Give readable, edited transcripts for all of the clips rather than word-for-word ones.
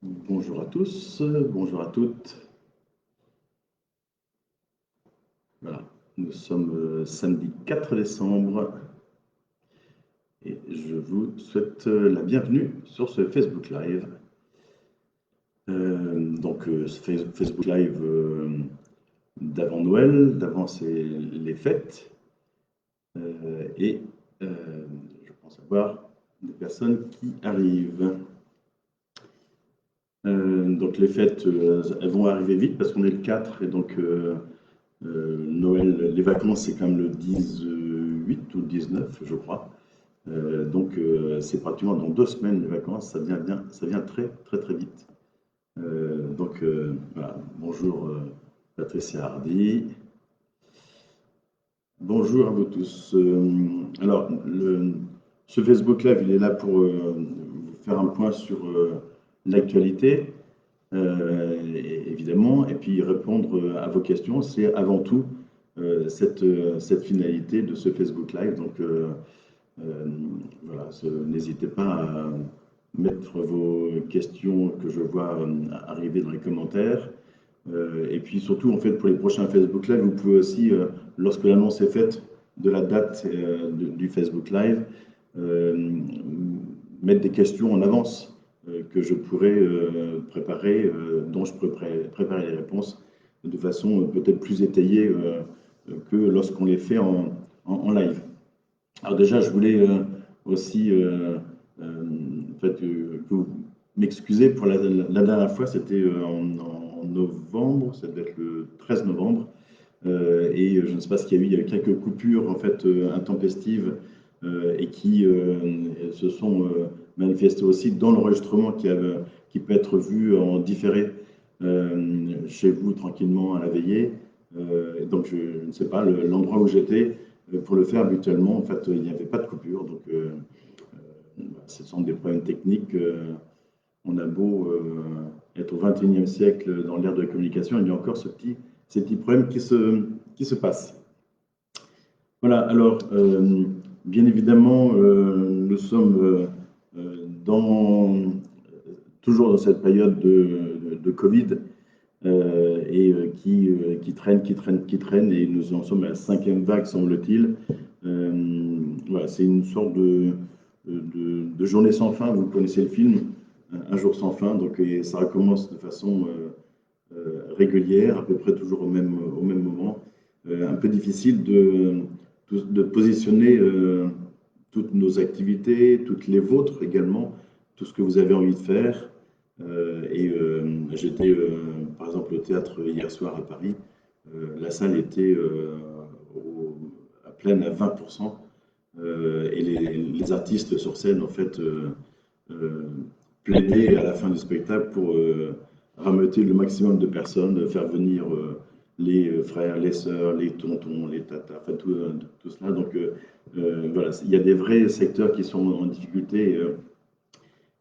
Bonjour à tous, bonjour à toutes. Voilà, nous sommes samedi 4 décembre et je vous souhaite la bienvenue sur ce Facebook Live. Facebook Live d'avant Noël, d'avant les fêtes. Je pense avoir des personnes qui arrivent. Donc les fêtes, elles vont arriver vite parce qu'on est le 4 et donc Noël, les vacances, c'est quand même le 18 ou le 19, je crois. C'est pratiquement dans 2 semaines les vacances, ça vient très très très vite. Voilà, bonjour Patricia Hardy. Bonjour à vous tous. Ce Facebook Live, il est là pour vous faire un point sur l'actualité, évidemment, et puis répondre à vos questions. C'est avant tout cette finalité de ce Facebook Live. Voilà, n'hésitez pas à mettre vos questions que je vois arriver dans les commentaires. Et puis surtout, en fait, pour les prochains Facebook Live, vous pouvez aussi, lorsque l'annonce est faite de la date du Facebook Live, mettre des questions en avance que je pourrais préparer, dont je pourrais préparer les réponses de façon peut-être plus étayée que lorsqu'on les fait en live. Alors déjà, je voulais aussi que vous m'excusez pour la dernière fois, c'était en novembre, ça devait être le 13 novembre, et je ne sais pas ce qu'il y a eu, il y a eu quelques coupures en fait intempestives et qui se sont manifestées aussi dans l'enregistrement qui peut être vu en différé chez vous tranquillement à la veillée. Donc je ne sais pas, l'endroit où j'étais pour le faire habituellement, en fait, il n'y avait pas de coupure. Ce sont des problèmes techniques. On a beau être au XXIe siècle dans l'ère de la communication, il y a encore ces petits problèmes qui se passent. Voilà, alors, bien évidemment, nous sommes toujours dans cette période de Covid qui traîne, et nous en sommes à la 5e vague, semble-t-il. Voilà, c'est une sorte de journée sans fin. Vous connaissez le film, Un jour sans fin, et ça recommence de façon régulière, à peu près toujours au même moment. Un peu difficile de positionner toutes nos activités, toutes les vôtres également, tout ce que vous avez envie de faire. J'étais par exemple au théâtre hier soir à Paris. La salle était à pleine à 20%. Et les artistes sur scène, en fait, plaidaient à la fin du spectacle pour rameuter le maximum de personnes, faire venir les frères, les sœurs, les tontons, les tatas, enfin tout cela. Voilà, il y a des vrais secteurs qui sont en difficulté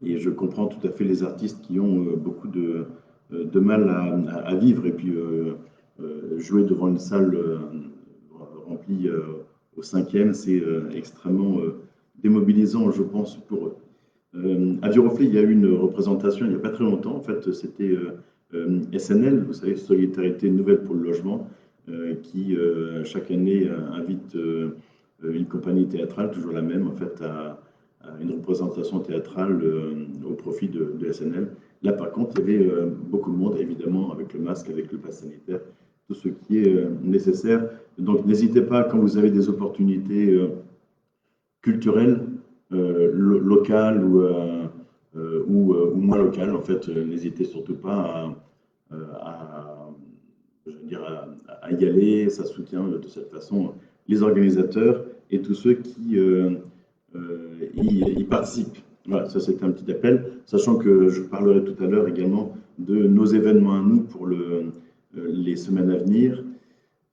et je comprends tout à fait les artistes qui ont beaucoup de mal à vivre et puis jouer devant une salle remplie au 5e, c'est extrêmement démobilisant, je pense, pour eux. À Viroflay, il y a eu une représentation il n'y a pas très longtemps. En fait, c'était SNL, vous savez, Solidarité Nouvelle pour le Logement, qui chaque année invite une compagnie théâtrale, toujours la même, en fait, à une représentation théâtrale au profit de SNL. Là, par contre, il y avait beaucoup de monde, évidemment, avec le masque, avec le pass sanitaire, tout ce qui est nécessaire. Donc, n'hésitez pas, quand vous avez des opportunités culturelles, locales ou moins locales, en fait, n'hésitez surtout pas à y aller. Ça soutient de cette façon les organisateurs et tous ceux qui y participent. Voilà, ça c'est un petit appel, sachant que je parlerai tout à l'heure également de nos événements à nous pour les semaines à venir,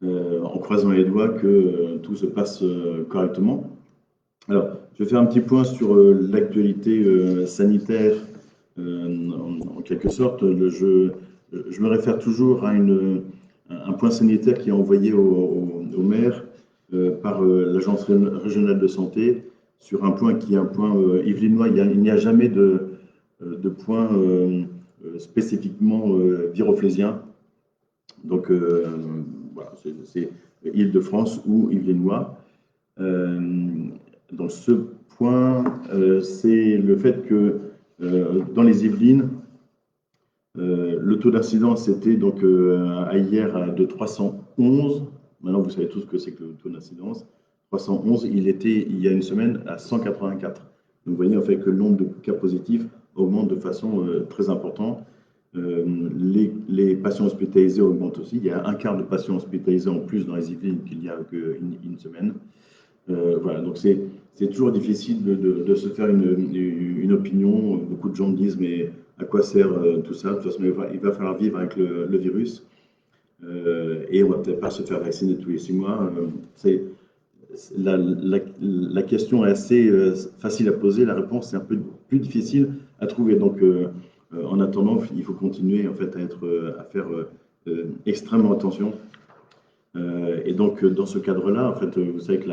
en croisant les doigts que tout se passe correctement. Alors, je vais faire un petit point sur l'actualité sanitaire, en quelque sorte. Je me réfère toujours à un point sanitaire qui est envoyé au maire par l'Agence régionale de santé sur un point qui est un point yvelinois. Il n'y a jamais de point spécifiquement viroflésien. Donc voilà, c'est Île-de-France ou Yvelinois. Donc ce point, c'est le fait que dans les Yvelines, le taux d'incidence était donc à hier de 311. Maintenant, vous savez tous ce que c'est que le taux d'incidence. 311, il était il y a une semaine à 184. Donc, vous voyez en fait que le nombre de cas positifs augmente de façon très importante. Les patients hospitalisés augmentent aussi. Il y a un quart de patients hospitalisés en plus dans les Yvelines qu'il y a une semaine. Voilà, donc c'est toujours difficile de se faire une opinion. Beaucoup de gens me disent, mais à quoi sert tout ça? De toute façon, il va falloir vivre avec le virus. Et on ne va peut-être pas se faire vacciner tous les 6 mois. La question est assez facile à poser, la réponse est un peu plus difficile à trouver. Donc, en attendant, il faut continuer en fait à faire extrêmement attention. Et donc, dans ce cadre-là, en fait, vous savez que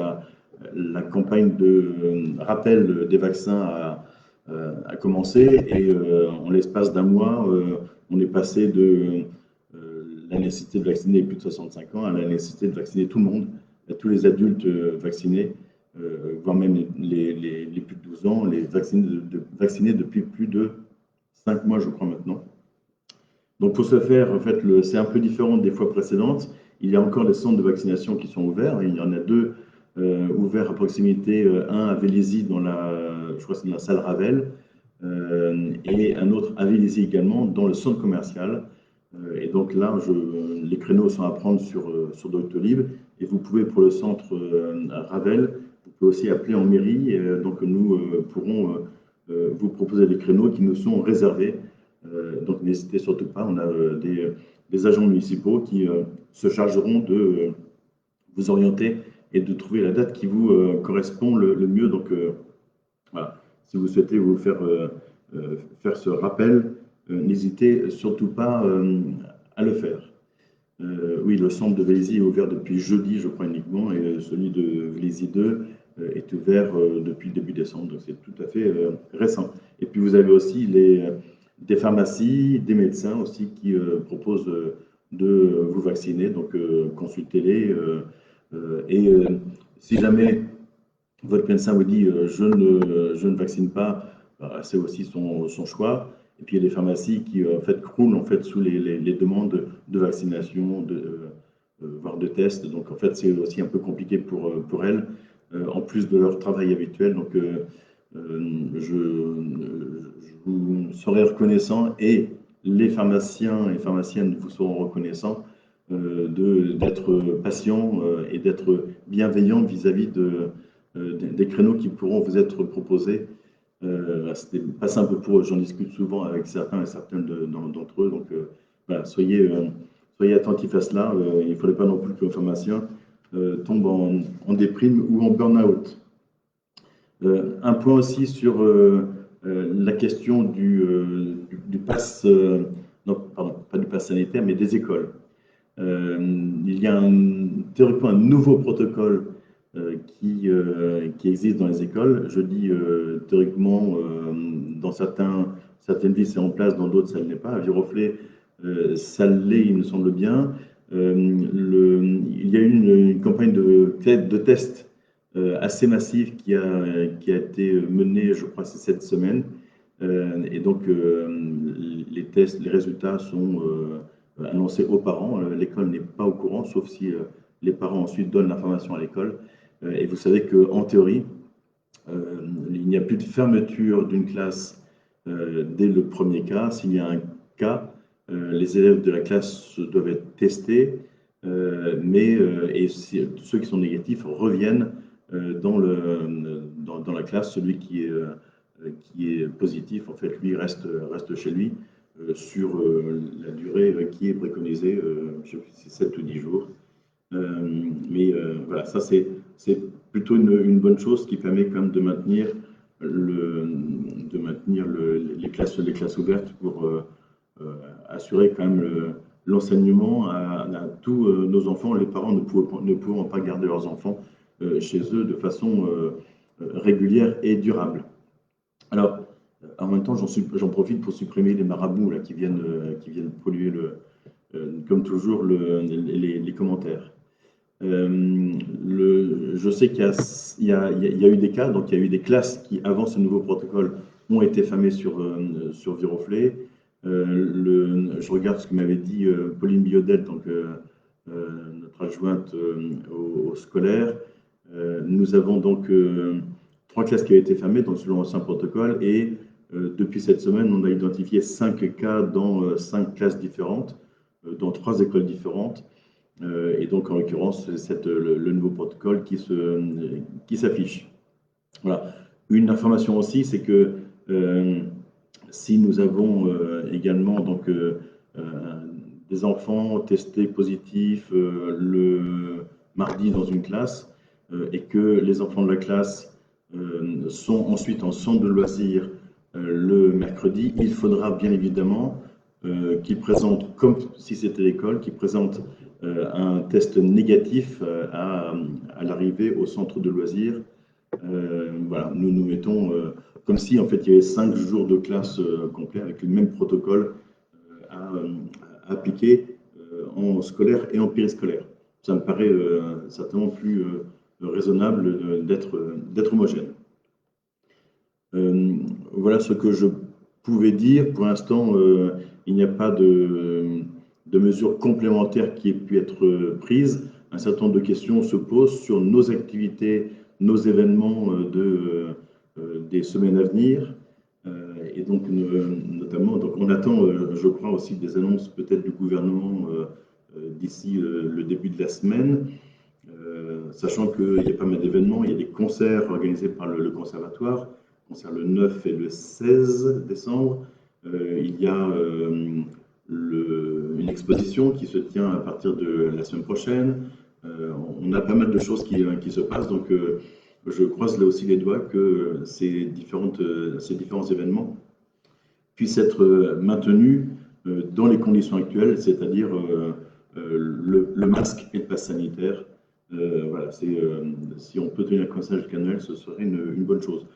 la campagne de rappel des vaccins a commencé et en l'espace d'un mois, on est passé de la nécessité de vacciner les plus de 65 ans à la nécessité de vacciner tout le monde, tous les adultes vaccinés, voire même les plus de 12 ans, les vaccinés depuis plus de 5 mois, je crois maintenant. Donc pour ce faire, en fait, c'est un peu différent des fois précédentes. Il y a encore des centres de vaccination qui sont ouverts. Il y en a 2 ouverts à proximité, un à Vélizy, je crois que c'est dans la salle Ravel, et un autre à Vélizy également, dans le centre commercial. Et donc là, les créneaux sont à prendre sur Doctolib. Et vous pouvez, pour le centre Ravel, vous pouvez aussi appeler en mairie. Donc nous pourrons vous proposer des créneaux qui nous sont réservés. Donc n'hésitez surtout pas, on a des agents municipaux qui se chargeront de vous orienter et de trouver la date qui vous correspond le mieux. Donc voilà, si vous souhaitez vous faire ce rappel, n'hésitez surtout pas à le faire. Oui, le centre de Vélizy est ouvert depuis jeudi, je crois uniquement, et celui de Vélizy 2 est ouvert depuis le début décembre, donc c'est tout à fait récent. Et puis vous avez aussi des pharmacies, des médecins aussi qui proposent de vous vacciner, donc consultez-les. Et si jamais votre médecin vous dit je ne vaccine pas, c'est aussi son choix. Et puis il y a des pharmacies qui en fait croulent en fait sous les demandes de vaccination, voire de tests. Donc en fait c'est aussi un peu compliqué pour elles, en plus de leur travail habituel. Donc je vous serai reconnaissant et les pharmaciens et pharmaciennes vous seront reconnaissants d'être patients et d'être bienveillants vis-à-vis des créneaux qui pourront vous être proposés. C'était pas simple pour eux, j'en discute souvent avec certains et certaines d'entre eux, donc voilà, soyez attentifs à cela. Il ne faudrait pas non plus que le pharmacien tombe en déprime ou en burn-out. Un point aussi sur la question du pass, non, pardon, pas du pass sanitaire, mais des écoles. Il y a théoriquement un nouveau protocole qui existe dans les écoles. Je dis théoriquement, dans certaines villes c'est en place, dans d'autres ça ne l'est pas. À Viroflay, ça l'est, il me semble bien. Il y a eu une campagne de tests assez massive qui a été menée, je crois, cette semaine. Et donc, les tests, les résultats sont annoncés aux parents. L'école n'est pas au courant, sauf si les parents ensuite donnent l'information à l'école. Et vous savez qu'en théorie, il n'y a plus de fermeture d'une classe dès le premier cas. S'il y a un cas, les élèves de la classe doivent être testés, et ceux qui sont négatifs reviennent dans la classe. Celui qui est positif, en fait, lui reste chez lui sur la durée qui est préconisée, je sais plus si c'est 7 ou 10 jours. Voilà, ça c'est plutôt une bonne chose qui permet quand même de maintenir les classes ouvertes pour assurer quand même l'enseignement à tous nos enfants. Les parents ne pouvant pas garder leurs enfants chez eux de façon régulière et durable. Alors, En même temps, j'en profite pour supprimer les marabouts là, qui viennent polluer, comme toujours, les commentaires. Je sais qu'il y a eu des cas, donc il y a eu des classes qui, avant ce nouveau protocole, ont été fermées sur Viroflay. Je regarde ce que m'avait dit Pauline Biodel, donc notre adjointe au scolaire. Nous avons donc 3 classes qui ont été fermées, donc selon l'ancien protocole, et depuis cette semaine, on a identifié 5 cas dans 5 classes différentes, dans 3 écoles différentes. Et donc, en l'occurrence, c'est le nouveau protocole qui s'affiche. Voilà. Une information aussi, c'est que si nous avons également donc, des enfants testés positifs le mardi dans une classe et que les enfants de la classe sont ensuite en centre de loisirs le mercredi, il faudra bien évidemment qu'ils présentent, comme si c'était l'école, qu'ils présentent un test négatif à l'arrivée au centre de loisirs. Voilà, nous nous mettons comme si en fait il y avait 5 jours de classe complet avec le même protocole à appliquer en scolaire et en périscolaire. Ça me paraît certainement plus raisonnable d'être homogène. Voilà ce que je pouvais dire. Pour l'instant, il n'y a pas de mesures complémentaires qui aient pu être prises. Un certain nombre de questions se posent sur nos activités, nos événements des semaines à venir. Et donc, notamment, donc on attend, je crois, aussi des annonces peut-être du gouvernement d'ici le début de la semaine, sachant qu'il y a pas mal d'événements. Il y a des concerts organisés par le conservatoire, concert le 9 et le 16 décembre. Il y a une exposition qui se tient à partir de la semaine prochaine. On a pas mal de choses qui se passent, donc je croise là aussi les doigts que ces différents événements puissent être maintenus dans les conditions actuelles, c'est-à-dire le masque et le pass sanitaire. Voilà, si on peut tenir comme ça jusqu'à Noël, ce serait une bonne chose.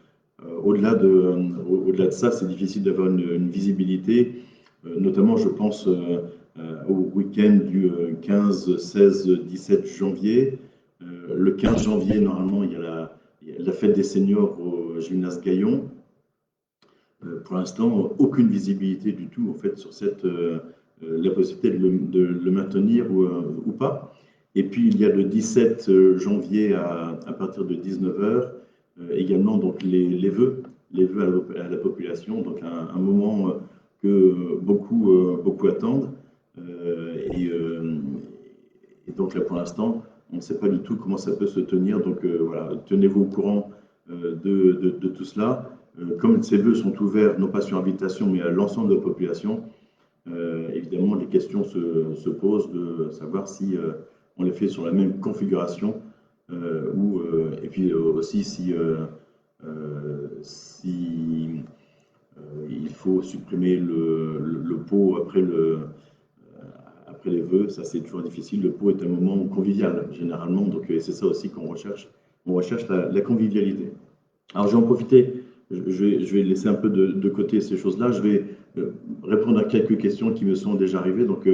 Au-delà de ça, c'est difficile d'avoir une visibilité, notamment je pense au week-end du 15, 16, 17 janvier. Le 15 janvier, normalement, il y a la fête des seniors au gymnase Gaillon. Pour l'instant, aucune visibilité du tout en fait, sur la possibilité de le maintenir ou pas. Et puis, il y a le 17 janvier à partir de 19h, également donc les vœux à la population, donc un moment que beaucoup attendent. Et donc là, pour l'instant, on ne sait pas du tout comment ça peut se tenir. Donc voilà, tenez-vous au courant de tout cela. Comme ces vœux sont ouverts, non pas sur invitation, mais à l'ensemble de la population, évidemment, les questions se posent de savoir si on les fait sur la même configuration et puis aussi si il faut supprimer le pot après les vœux. Ça, c'est toujours difficile. Le pot est un moment convivial, généralement, donc c'est ça aussi qu'on recherche. On recherche la convivialité. Alors, je vais en profiter. Je vais laisser un peu de côté ces choses-là. Je vais répondre à quelques questions qui me sont déjà arrivées. Donc,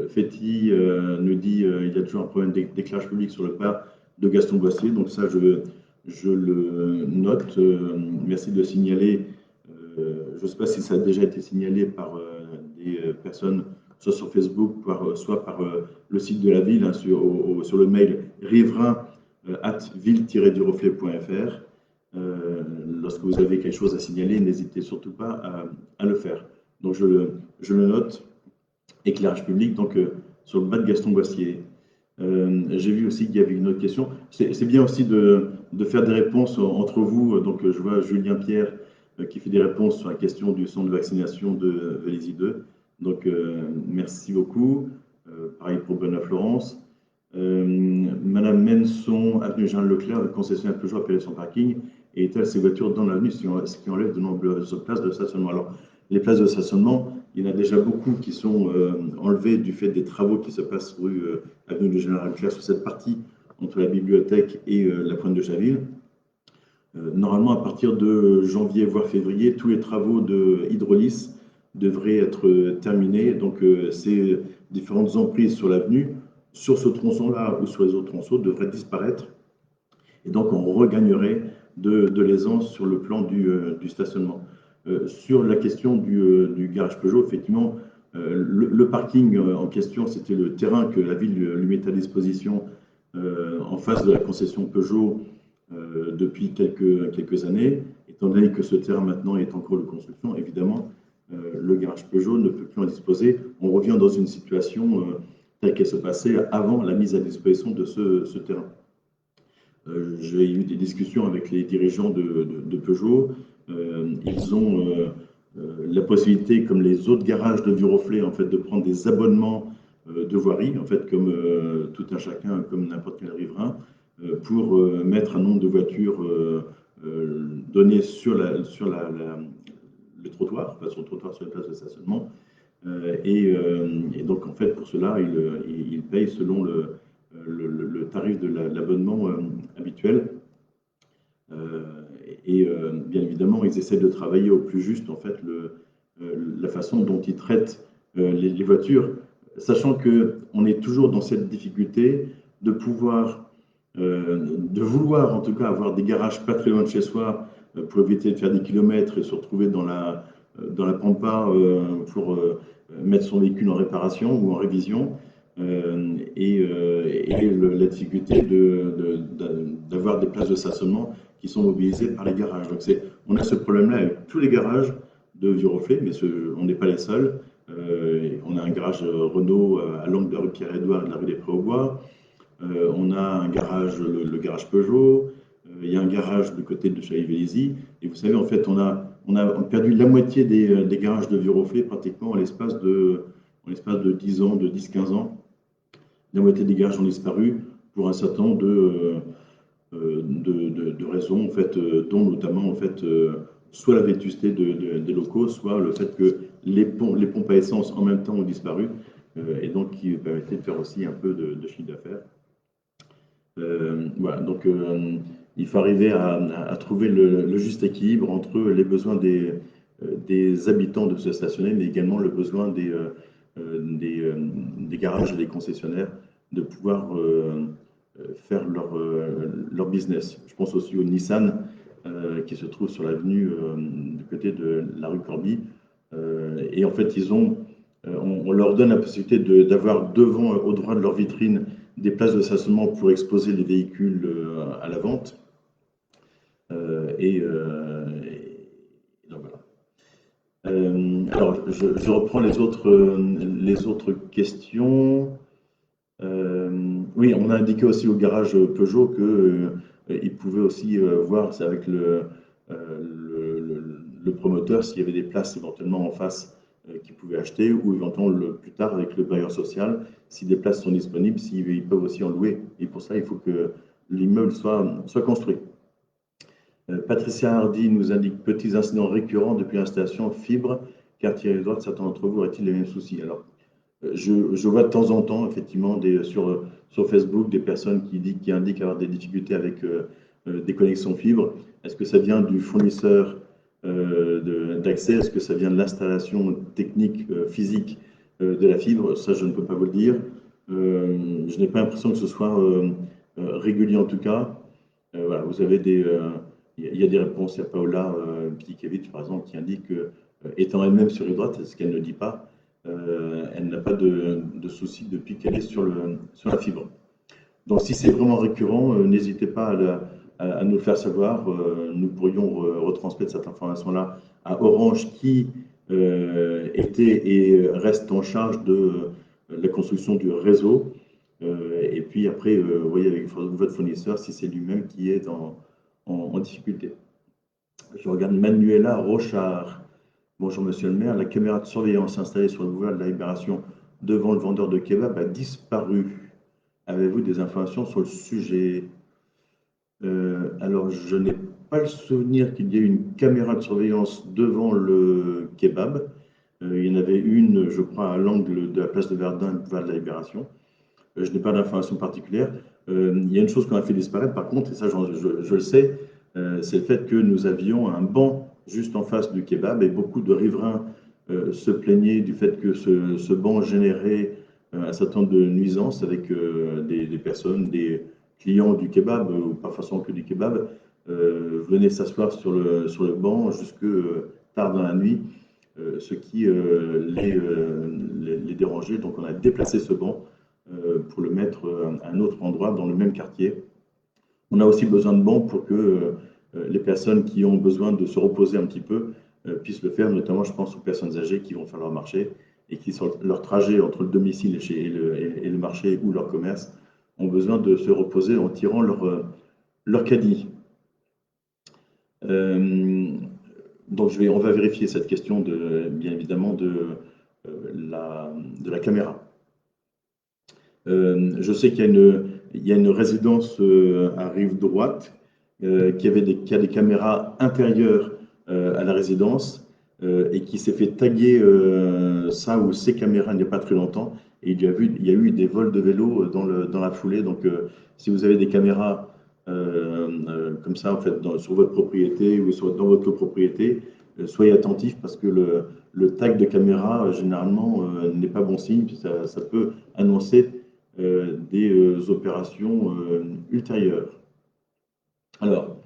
Féti nous dit il y a toujours un problème d'éclairage public sur le pas de Gaston Boissier. Donc ça, je le note. Merci de le signaler. Je ne sais pas si ça a déjà été signalé par des personnes, soit sur Facebook, soit par le site de la ville, hein, sur le mail riverain@ville-duroflay.fr. Lorsque vous avez quelque chose à signaler, n'hésitez surtout pas à le faire. Donc je le note. Éclairage public, donc sur le bas de Gaston Boissier. J'ai vu aussi qu'il y avait une autre question. C'est bien aussi de faire des réponses entre vous. Donc je vois Julien Pierre qui fait des réponses sur la question du centre de vaccination de Vélizy 2. Donc merci beaucoup. Pareil pour Benoît Florence. Madame Menson, avenue Jean Leclerc, le concessionnaire Peugeot a appelé son parking et étale ses voitures dans l'avenue, ce qui enlève de nombreuses places de stationnement. Alors, les places de stationnement, il y en a déjà beaucoup qui sont enlevées du fait des travaux qui se passent rue avenue du Général Leclerc sur cette partie entre la bibliothèque et la pointe de Chaville. Normalement, à partir de janvier, voire février, tous les travaux de hydrolyse devraient être terminés. Donc, ces différentes emprises sur l'avenue, sur ce tronçon-là ou sur les autres tronçons, devraient disparaître. Et donc, on regagnerait de l'aisance sur le plan du stationnement. Sur la question du garage Peugeot, effectivement, le parking en question, c'était le terrain que la ville lui mettait à disposition en face de la concession Peugeot depuis quelques années. Étant donné que ce terrain maintenant est en cours de construction, évidemment, le garage Peugeot ne peut plus en disposer. On revient dans une situation telle qu'elle se passait avant la mise à disposition de ce terrain. J'ai eu des discussions avec les dirigeants de Peugeot. Ils ont la possibilité, comme les autres garages de Viroflay, en fait, de prendre des abonnements de voirie, en fait, comme tout un chacun, comme n'importe quel riverain, pour mettre un nombre de voitures donné sur le trottoir, enfin, sur le trottoir, sur la place de stationnement. Et donc, en fait, pour cela, ils payent selon le tarif de l'abonnement habituel. Bien évidemment, ils essaient de travailler au plus juste, en fait, la façon dont ils traitent les voitures, sachant qu'on est toujours dans cette difficulté de pouvoir, de vouloir en tout cas avoir des garages pas très loin de chez soi pour éviter de faire des kilomètres et se retrouver dans la pampa pour mettre son véhicule en réparation ou en révision. La difficulté d'avoir des places de stationnement qui sont mobilisées par les garages. Donc on a ce problème-là avec tous les garages de Viroflay, mais on n'est pas les seuls. On a un garage Renault à l'angle de la rue Pierre-Édouard et de la rue des Prés-aux-Bois. On a un garage, le garage Peugeot. Il y a un garage du côté de Chailly-Vélizy. Et vous savez, en fait, on a perdu la moitié des garages de Viroflay pratiquement en l'espace de 10 ans, de 10-15 ans. La moitié des garages ont disparu pour un certain nombre de raisons, en fait, dont notamment en fait, soit la vétusté des locaux, soit le fait que les pompes à essence en même temps ont disparu, et donc qui permettaient de faire aussi un peu de chiffre d'affaires. Voilà, donc il faut arriver à trouver le juste équilibre entre les besoins des habitants de se stationner, mais également le besoin des garages et des concessionnaires de pouvoir faire leur business. Je pense aussi au Nissan qui se trouve sur l'avenue du côté de la rue Corbie. Et en fait, on leur donne la possibilité d'avoir devant, au droit de leur vitrine, des places de stationnement pour exposer les véhicules à la vente. Donc voilà. Alors, je reprends les autres questions. Oui, on a indiqué aussi au garage Peugeot qu'ils pouvaient aussi voir avec le promoteur s'il y avait des places éventuellement en face qu'ils pouvaient acheter, ou éventuellement plus tard avec le bailleur social, si des places sont disponibles, s'ils peuvent aussi en louer. Et pour ça, il faut que l'immeuble soit construit. Patricia Hardy nous indique petits incidents récurrents depuis l'installation fibre, quartier Edouard, certains d'entre vous auraient-ils les mêmes soucis? Alors, je vois de temps en temps, effectivement, sur Facebook, des personnes qui indiquent avoir des difficultés avec des connexions fibres. Est-ce que ça vient du fournisseur d'accès? Est-ce que ça vient de l'installation technique, physique de la fibre? Ça, je ne peux pas vous le dire. Je n'ai pas l'impression que ce soit régulier en tout cas. Voilà, vous avez il y a des réponses. Il y a Paola Pitikiewicz, par exemple, qui indique que, étant elle-même sur les droites, ce qu'elle ne dit pas, elle n'a pas de souci depuis qu'elle est sur la fibre. Donc si c'est vraiment récurrent, n'hésitez pas à nous le faire savoir. Nous pourrions retransmettre cette information-là à Orange qui était et reste en charge de la construction du réseau. Et puis après, vous voyez avec votre fournisseur si c'est lui-même qui est en difficulté. Je regarde Manuela Rochard. Bonjour Monsieur le maire, la caméra de surveillance installée sur le boulevard de la Libération devant le vendeur de kebab a disparu. Avez-vous des informations sur le sujet? Alors, je n'ai pas le souvenir qu'il y ait une caméra de surveillance devant le kebab. Il y en avait une, je crois, à l'angle de la place de Verdun, le boulevard de la Libération. Je n'ai pas d'informations particulières. Il y a une chose qu'on a fait disparaître, par contre, et ça je le sais, c'est le fait que nous avions un banc juste en face du kebab et beaucoup de riverains se plaignaient du fait que ce banc générait un certain nombre de nuisances avec des personnes, des clients du kebab, ou pas forcément que du kebab, venaient s'asseoir sur le banc jusque tard dans la nuit, ce qui les dérangeait. Donc on a déplacé ce banc pour le mettre à un autre endroit dans le même quartier. On a aussi besoin de bancs pour que les personnes qui ont besoin de se reposer un petit peu puissent le faire, notamment je pense aux personnes âgées qui vont faire leur marché et qui, sur leur trajet entre le domicile et le marché ou leur commerce, ont besoin de se reposer en tirant leur caddie. Donc on va vérifier cette question bien évidemment de la caméra. Je sais qu'il y a une résidence à rive droite qui a des caméras intérieures à la résidence et qui s'est fait taguer ça ou ces caméras il n'y a pas très longtemps. Et il y a eu des vols de vélos dans la foulée. Donc, si vous avez des caméras comme ça, en fait, sur votre propriété ou dans votre copropriété, soyez attentifs parce que le tag de caméra, généralement, n'est pas bon signe. Ça peut annoncer des opérations ultérieures. Alors,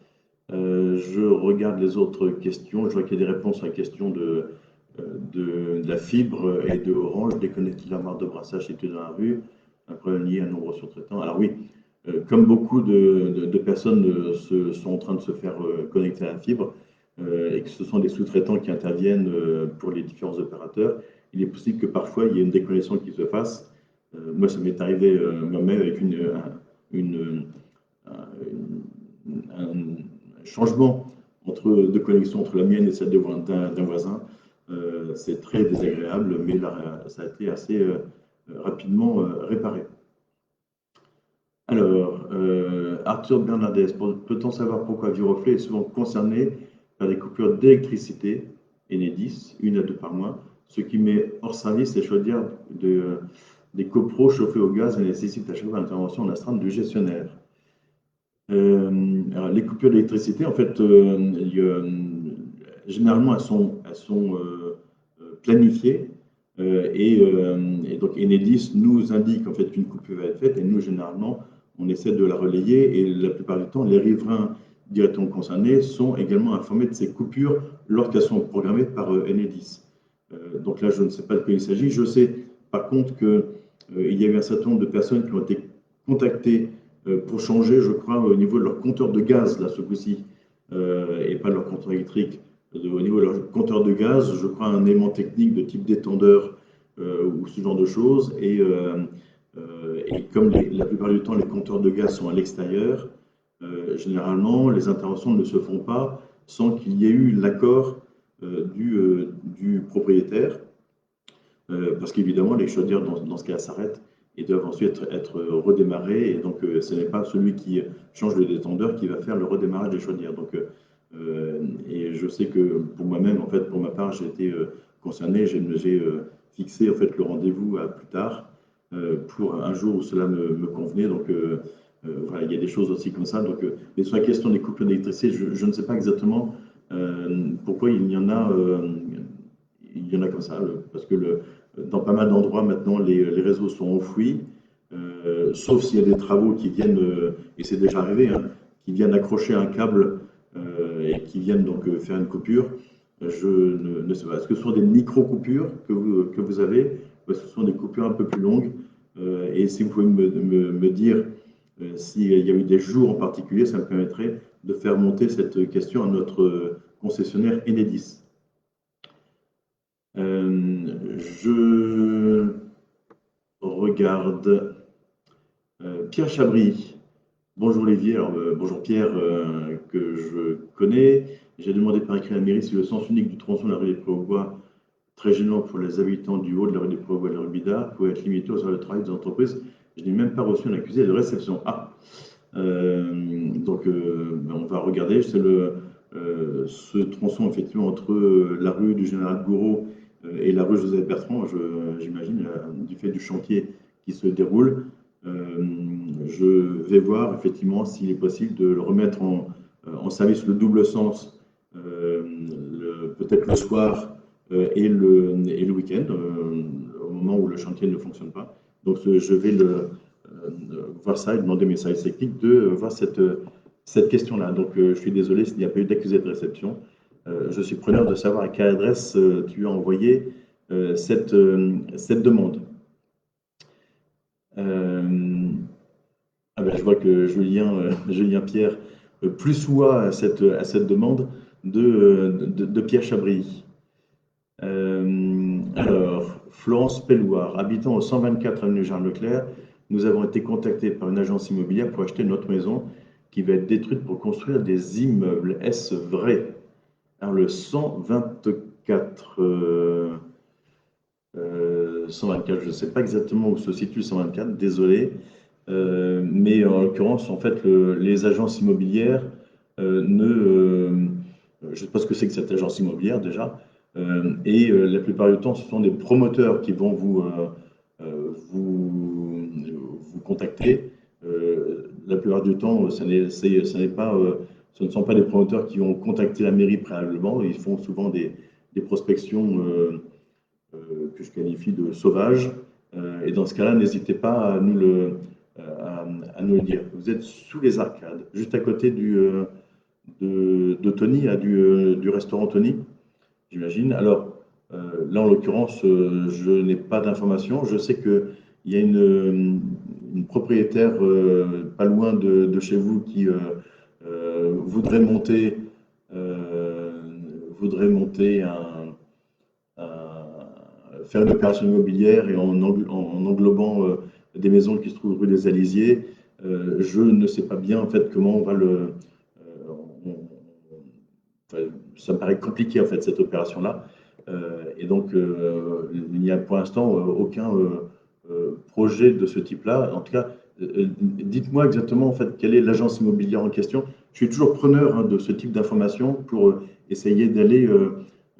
je regarde les autres questions. Je vois qu'il y a des réponses à la question de la fibre et de Orange, déconnecter la marque de brassage située dans la rue, un problème lié à un nombre sous-traitant. Alors oui, comme beaucoup de personnes sont en train de se faire connecter à la fibre, et que ce sont des sous-traitants qui interviennent pour les différents opérateurs, il est possible que parfois il y ait une déconnexion qui se fasse. Moi, ça m'est arrivé moi-même avec un changement de connexion entre la mienne et celle d'un voisin. C'est très désagréable, mais là, ça a été assez rapidement réparé. Alors, Arthur Bernardès, peut-on savoir pourquoi Viroflay est souvent concerné par des coupures d'électricité, Enedis, 1 à 2 par mois, ce qui met hors service les chaudières des copros chauffés au gaz et nécessite à chaque fois l'intervention en astreinte du gestionnaire. Alors, les coupures d'électricité, en fait, généralement, elles sont planifiées. Et donc Enedis nous indique en fait qu'une coupure va être faite et nous généralement on essaie de la relayer et la plupart du temps les riverains directement concernés sont également informés de ces coupures lorsqu'elles sont programmées par Enedis. Donc là je ne sais pas de quoi il s'agit. Je sais par contre qu'il y a eu un certain nombre de personnes qui ont été contactées pour changer, je crois, au niveau de leur compteur de gaz là ce coup-ci et pas de leur compteur électrique. Au niveau de leur compteur de gaz, je crois un élément technique de type détendeur ou ce genre de choses. Et comme la plupart du temps les compteurs de gaz sont à l'extérieur, généralement les interventions ne se font pas sans qu'il y ait eu l'accord du propriétaire. Parce qu'évidemment les chaudières dans ce cas s'arrêtent et doivent ensuite être redémarrées. Et donc ce n'est pas celui qui change le détendeur qui va faire le redémarrage des chaudières. Donc, et je sais que pour moi-même, en fait, pour ma part, j'ai été concerné, j'ai fixé en fait le rendez-vous à plus tard pour un jour où cela me convenait. Donc voilà, il y a des choses aussi comme ça. Donc, mais sur la question des coupures d'électricité, je ne sais pas exactement pourquoi il y en a comme ça, parce que dans pas mal d'endroits maintenant, les réseaux sont enfouis. Sauf s'il y a des travaux qui viennent, et c'est déjà arrivé, hein, qui viennent accrocher un câble et qui viennent donc faire une coupure. Je ne sais pas. Est-ce que ce sont des micro-coupures que vous avez ou est-ce que ce sont des coupures un peu plus longues et si vous pouvez me dire s'il y a eu des jours en particulier, ça me permettrait de faire monter cette question à notre concessionnaire Enedis. Je regarde Pierre Chabry. Bonjour Olivier, alors bonjour Pierre, que je connais. J'ai demandé par écrit à la mairie si le sens unique du tronçon de la rue des Prés-aux-Bois, très gênant pour les habitants du haut de la rue des Prés-aux-Bois et de la rue Bidart, pouvait être limité aux heures de travail des entreprises. Je n'ai même pas reçu un accusé de réception. Ah, donc on va regarder. C'est ce tronçon effectivement entre la rue du Général Gouraud et la rue Joseph Bertrand, j'imagine, du fait du chantier qui se déroule. Je vais voir effectivement s'il est possible de le remettre en service le double sens, peut-être le soir et le week-end, au moment où le chantier ne fonctionne pas. Donc je vais voir ça et demander mes services techniques de voir cette question-là. Donc je suis désolé s'il n'y a pas eu d'accusé de réception. Je suis preneur de savoir à quelle adresse tu as envoyé cette demande. Ah ben, je vois que Julien Pierre plus ouat à cette demande de Pierre Chabry. Alors, Florence Pellouard, habitant au 124 avenue Jean Leclerc, nous avons été contactés par une agence immobilière pour acheter notre maison qui va être détruite pour construire des immeubles. Est-ce vrai? Alors, le 124, 124, je ne sais pas exactement où se situe le 124, désolé. Mais en l'occurrence, en fait, les agences immobilières je ne sais pas ce que c'est que cette agence immobilière déjà, la plupart du temps, ce sont des promoteurs qui vont vous contacter. La plupart du temps, ce ne sont pas des promoteurs qui ont contacté la mairie préalablement. Ils font souvent des prospections que je qualifie de sauvages. Et dans ce cas-là, n'hésitez pas à nous le dire. Vous êtes sous les arcades, juste à côté de Tony, du restaurant Tony, j'imagine. Alors, là, en l'occurrence, je n'ai pas d'informations. Je sais qu'il y a une propriétaire pas loin de chez vous qui voudrait monter faire une opération immobilière et en englobant des maisons qui se trouvent rue des Alisiers. Je ne sais pas bien en fait comment on va ça me paraît compliqué en fait cette opération-là. Et donc il n'y a pour l'instant aucun projet de ce type-là. En tout cas, dites-moi exactement en fait quelle est l'agence immobilière en question. Je suis toujours preneur de ce type d'informations pour essayer d'aller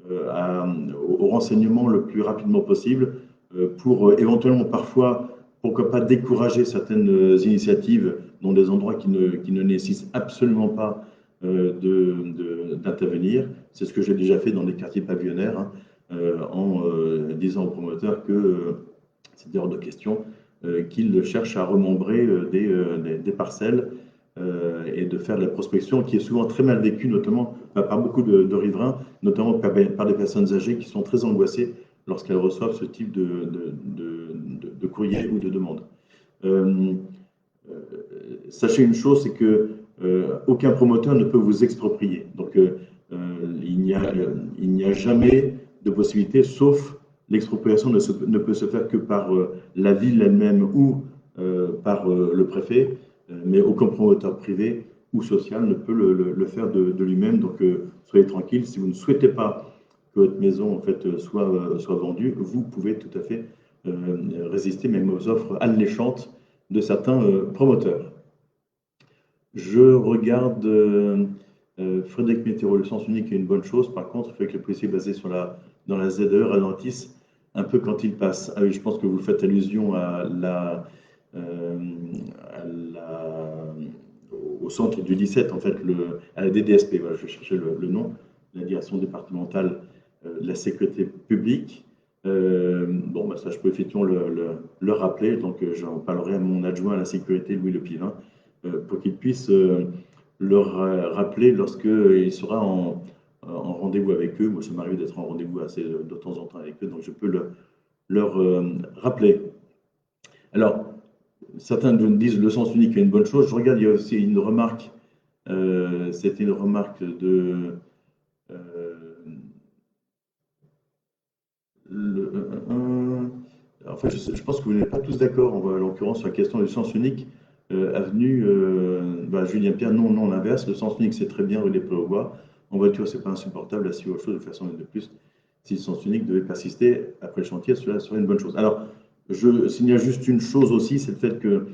au renseignement le plus rapidement possible pour éventuellement parfois, pourquoi pas décourager certaines initiatives dans des endroits qui ne nécessitent absolument pas d'intervenir. C'est ce que j'ai déjà fait dans des quartiers pavillonnaires en disant aux promoteurs que c'était hors de question qu'ils cherchent à remembrer des parcelles et de faire de la prospection qui est souvent très mal vécue, notamment par beaucoup de riverains, notamment par des personnes âgées qui sont très angoissées lorsqu'elles reçoivent ce type de courrier ou de demande. Sachez une chose, c'est que aucun promoteur ne peut vous exproprier. Donc il n'y a jamais de possibilité, sauf l'expropriation ne peut se faire que par la ville elle-même ou par le préfet, mais aucun promoteur privé ou social ne peut le faire de lui-même. Donc soyez tranquille, si vous ne souhaitez pas que votre maison en fait soit vendue, vous pouvez tout à fait résister même aux offres alléchantes de certains promoteurs. Je regarde Frédéric Météro, le sens unique est une bonne chose. Par contre, il faut que le policier basé dans la ZE ralentisse un peu quand il passe. Ah oui, je pense que vous faites allusion au centre du 17, en fait, à la DDSP. Voilà, je vais chercher le nom, la direction départementale de la sécurité publique. Bon, bah, ça, je peux effectivement le rappeler. Donc, j'en parlerai à mon adjoint à la sécurité, Louis Lepivin, pour qu'il puisse leur rappeler lorsqu'il sera en rendez-vous avec eux. Moi, ça m'arrive d'être en rendez-vous assez de temps en temps avec eux, donc je peux leur rappeler. Alors, certains me disent le sens unique est une bonne chose. Je regarde, il y a aussi une remarque. C'était une remarque de. En fait, je pense que vous n'êtes pas tous d'accord, en l'occurrence, sur la question du sens unique. Avenue Julien Pierre, non, l'inverse. Le sens unique, c'est très bien rue des Prés au Bois. En voiture, c'est pas insupportable. Assis au chaud, de façon de plus. Si le sens unique devait persister après le chantier, cela serait une bonne chose. Alors, je signale juste une chose aussi, c'est le fait que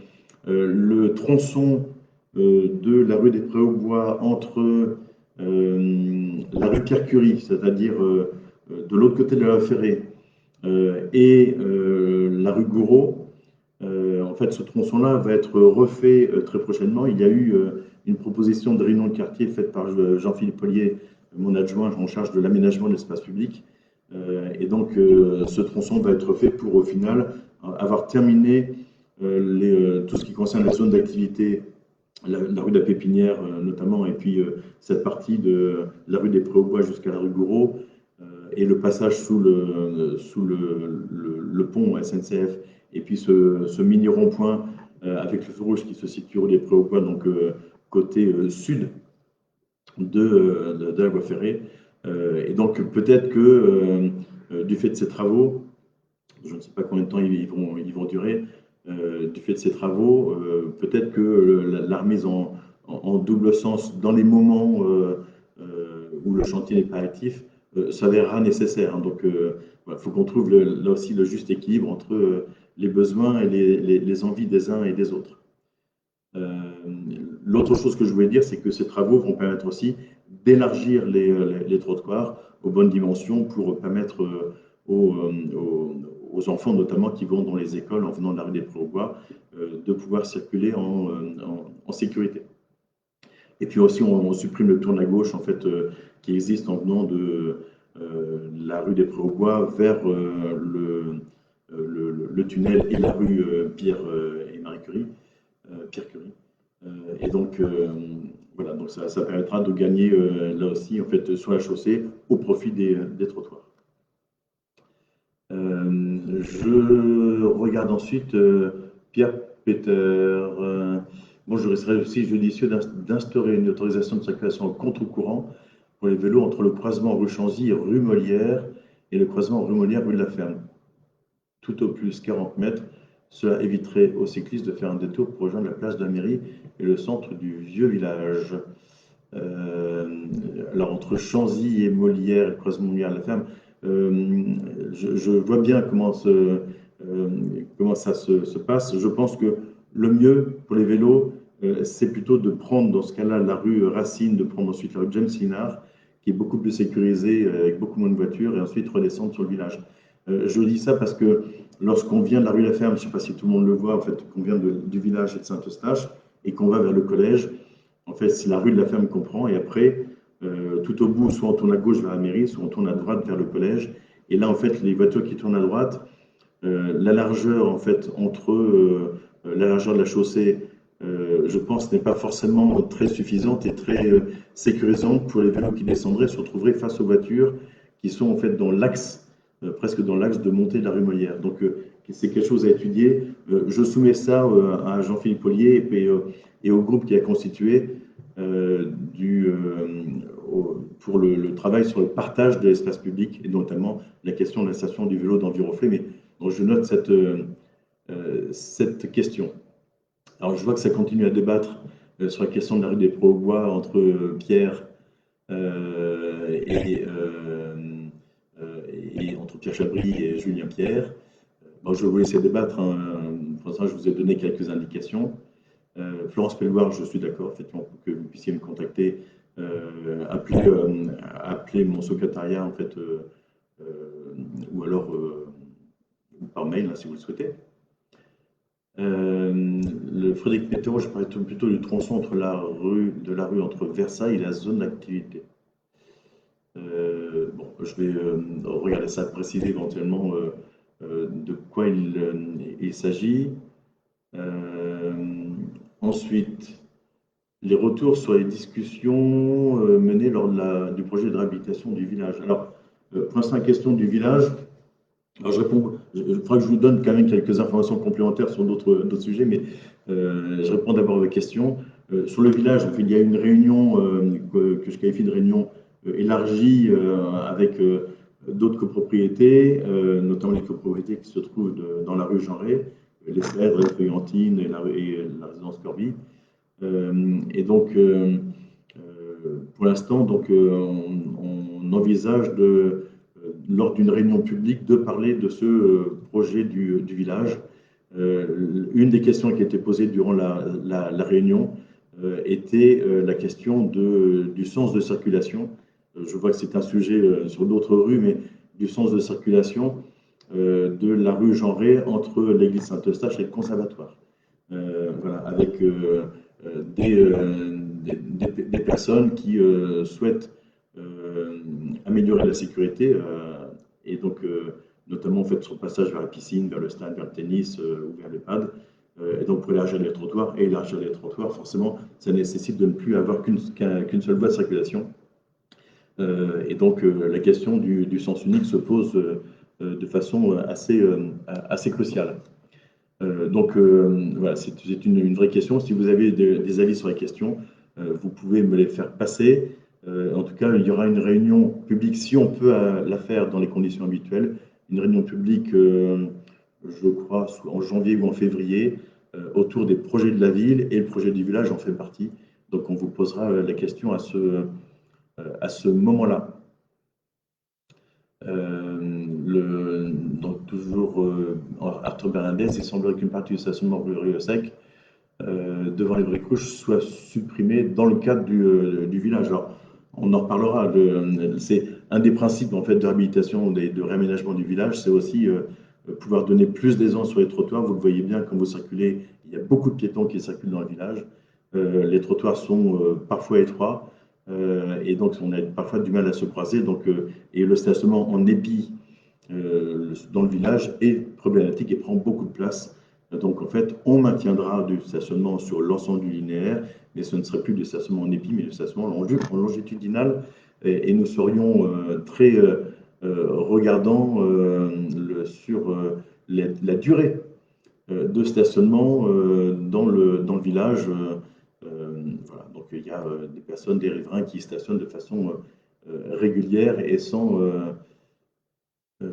le tronçon de la rue des Prés au Bois entre la rue Pierre-Curie, c'est-à-dire de l'autre côté de la Ferrée, et la rue Gouraud, en fait, ce tronçon-là va être refait très prochainement. Il y a eu une proposition de réunion de quartier faite par Jean-Philippe Ollier, mon adjoint en charge de l'aménagement de l'espace public. Et donc, ce tronçon va être fait pour, au final, avoir terminé tout ce qui concerne la zone d'activité, la rue de la Pépinière notamment, et puis cette partie de la rue des Prés-aux-Bois jusqu'à la rue Gouraud, et le passage sous le pont SNCF, et puis ce mini rond-point avec le feu rouge qui se situe rue des Prés-aux-Bois, donc côté sud de la voie ferrée. Et donc peut-être que du fait de ces travaux, je ne sais pas combien de temps ils vont durer, du fait de ces travaux, peut-être que la remise en double sens dans les moments où le chantier n'est pas actif s'avérera nécessaire. Donc il faut qu'on trouve là aussi le juste équilibre entre les besoins et les envies des uns et des autres. L'autre chose que je voulais dire, c'est que ces travaux vont permettre aussi d'élargir les trottoirs aux bonnes dimensions pour permettre aux enfants, notamment qui vont dans les écoles en venant de la rue des Prés-aux-Bois, de pouvoir circuler en sécurité. Et puis aussi, on supprime le tourne à gauche en fait, qui existe en venant de la rue des Prés-aux-Bois vers le tunnel et la rue Pierre et Marie Curie, Pierre Curie. Et donc, voilà, donc ça permettra de gagner là aussi en fait, sur la chaussée au profit des trottoirs. Je regarde ensuite Pierre Peter. Bonjour, il serait aussi judicieux d'instaurer une autorisation de circulation en contre-courant pour les vélos entre le croisement rue Chanzy, rue Molière et le croisement rue Molière, rue de la Ferme. Tout au plus 40 mètres. Cela éviterait aux cyclistes de faire un détour pour rejoindre la place de la mairie et le centre du vieux village. Alors entre Chanzy et Molière, le croisement Molière et la Ferme, je vois bien comment ça se passe. Je pense que le mieux pour les vélos, c'est plutôt de prendre dans ce cas-là la rue Racine, de prendre ensuite la rue James Linard, qui est beaucoup plus sécurisée, avec beaucoup moins de voitures, et ensuite redescendre sur le village. Je dis ça parce que lorsqu'on vient de la rue La Ferme, je ne sais pas si tout le monde le voit, en fait, qu'on vient du village et de Saint-Eustache, et qu'on va vers le collège, en fait, c'est la rue de la Ferme qu'on prend, et après, tout au bout, soit on tourne à gauche vers la mairie, soit on tourne à droite vers le collège. Et là, en fait, les voitures qui tournent à droite, la largeur, en fait, entre la largeur de la chaussée, je pense, n'est pas forcément très suffisante et très sécurisante pour les vélos qui descendraient, se retrouveraient face aux voitures qui sont, en fait, dans l'axe, presque dans l'axe de montée de la rue Molière. Donc, c'est quelque chose à étudier. Je soumets ça à Jean-Philippe Ollier et au groupe qui a constitué pour le travail sur le partage de l'espace public et notamment la question de la station du vélo d'Enviroflé. Mais donc, je note cette question. Alors, je vois que ça continue à débattre sur la question de la rue des Prés-aux-Bois entre Pierre et entre Pierre Chabry et Julien Pierre. Bon, je vais vous laisser débattre. Pour l'instant, je vous ai donné quelques indications. Florence Pelloir, je suis d'accord, effectivement, pour que vous puissiez me contacter, appeler mon secrétariat, en fait, ou alors par mail, hein, si vous le souhaitez. Le Frédéric Météo, je parlais plutôt du tronçon entre la rue entre Versailles et la zone d'activité. Bon, je vais regarder ça, préciser éventuellement de quoi il s'agit. Ensuite, les retours sur les discussions menées lors du projet de réhabilitation du village. Alors, pour l'instant, la question du village, alors il faudra que je vous donne quand même quelques informations complémentaires sur d'autres sujets, mais je réponds d'abord à vos questions. Sur le village, en fait, il y a une réunion que je qualifie de réunion élargie avec d'autres copropriétés, notamment les copropriétés qui se trouvent dans la rue Genré, les Cèdres, les Feuillantines et la résidence Corby. Et donc, pour l'instant, on envisage lors d'une réunion publique de parler de ce projet du village. Une des questions qui a été posée durant la réunion était la question du sens de circulation. Je vois que c'est un sujet sur d'autres rues, mais du sens de circulation de la rue Genré entre l'église Saint-Eustache et le conservatoire. Voilà, avec des personnes qui souhaitent améliorer la sécurité et donc notamment en fait sur le passage vers la piscine, vers le stade, vers le tennis ou vers l'EHPAD. Et donc pour élargir les trottoirs, forcément, ça nécessite de ne plus avoir qu'une seule voie de circulation. Et donc la question du sens unique se pose de façon assez cruciale. Donc voilà, c'est une vraie question. Si vous avez des avis sur la question, vous pouvez me les faire passer. En tout cas, il y aura une réunion publique, si on peut la faire dans les conditions habituelles, une réunion publique, je crois, en janvier ou en février, autour des projets de la ville, et le projet du village en fait partie. Donc on vous posera la question à ce moment-là. Donc toujours Arthur Bernadès, il semblerait qu'une partie du stationnement rue Sec devant les Bricouches soit supprimée dans le cadre du village. Alors, on en reparlera. C'est un des principes en fait de réhabilitation, de réaménagement du village, c'est aussi pouvoir donner plus d'aisance sur les trottoirs. Vous le voyez bien quand vous circulez, il y a beaucoup de piétons qui circulent dans le village. Les trottoirs sont parfois étroits. Et donc on a parfois du mal à se croiser. Donc, et le stationnement en épi dans le village est problématique et prend beaucoup de place. Donc en fait, on maintiendra du stationnement sur l'ensemble du linéaire, mais ce ne serait plus du stationnement en épi, mais du stationnement longitudinal. Et nous serions très regardants sur la durée de stationnement dans le village. Voilà. Donc il y a des personnes, des riverains qui stationnent de façon régulière et sans,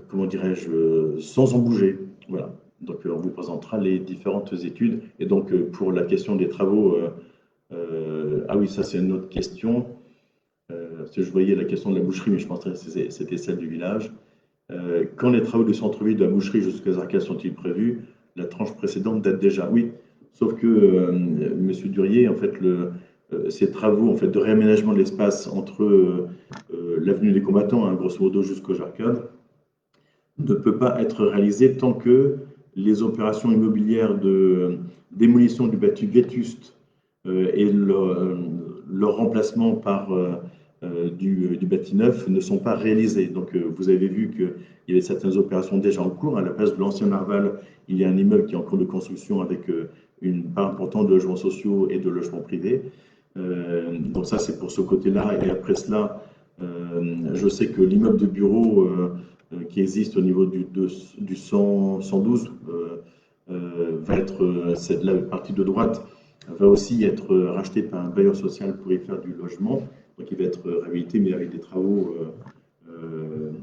comment dirais-je, sans en bouger. Voilà. Donc on vous présentera les différentes études. Et donc pour la question des travaux, ah oui, ça c'est une autre question. Parce que je voyais la question de la boucherie, mais je pensais que c'était celle du village. Quand les travaux du centre-ville de la boucherie jusqu'aux arcades sont-ils prévus? La tranche précédente date déjà. Oui, sauf que Monsieur Durier, en fait, ces travaux en fait, de réaménagement de l'espace entre l'avenue des Combattants, hein, grosso modo jusqu'aux arcades, ne peut pas être réalisé tant que les opérations immobilières de démolition du bâti vétuste et leur remplacement par du bâti neuf ne sont pas réalisées. Donc vous avez vu qu'il y avait certaines opérations déjà en cours. À la place de l'ancien Arval, il y a un immeuble qui est en cours de construction avec une part importante de logements sociaux et de logements privés. Donc ça, c'est pour ce côté-là. Et après cela, je sais que l'immeuble de bureau qui existe au niveau du 112 va être, c'est la partie de droite, va aussi être racheté par un bailleur social pour y faire du logement. Donc il va être réhabilité, mais avec des travaux,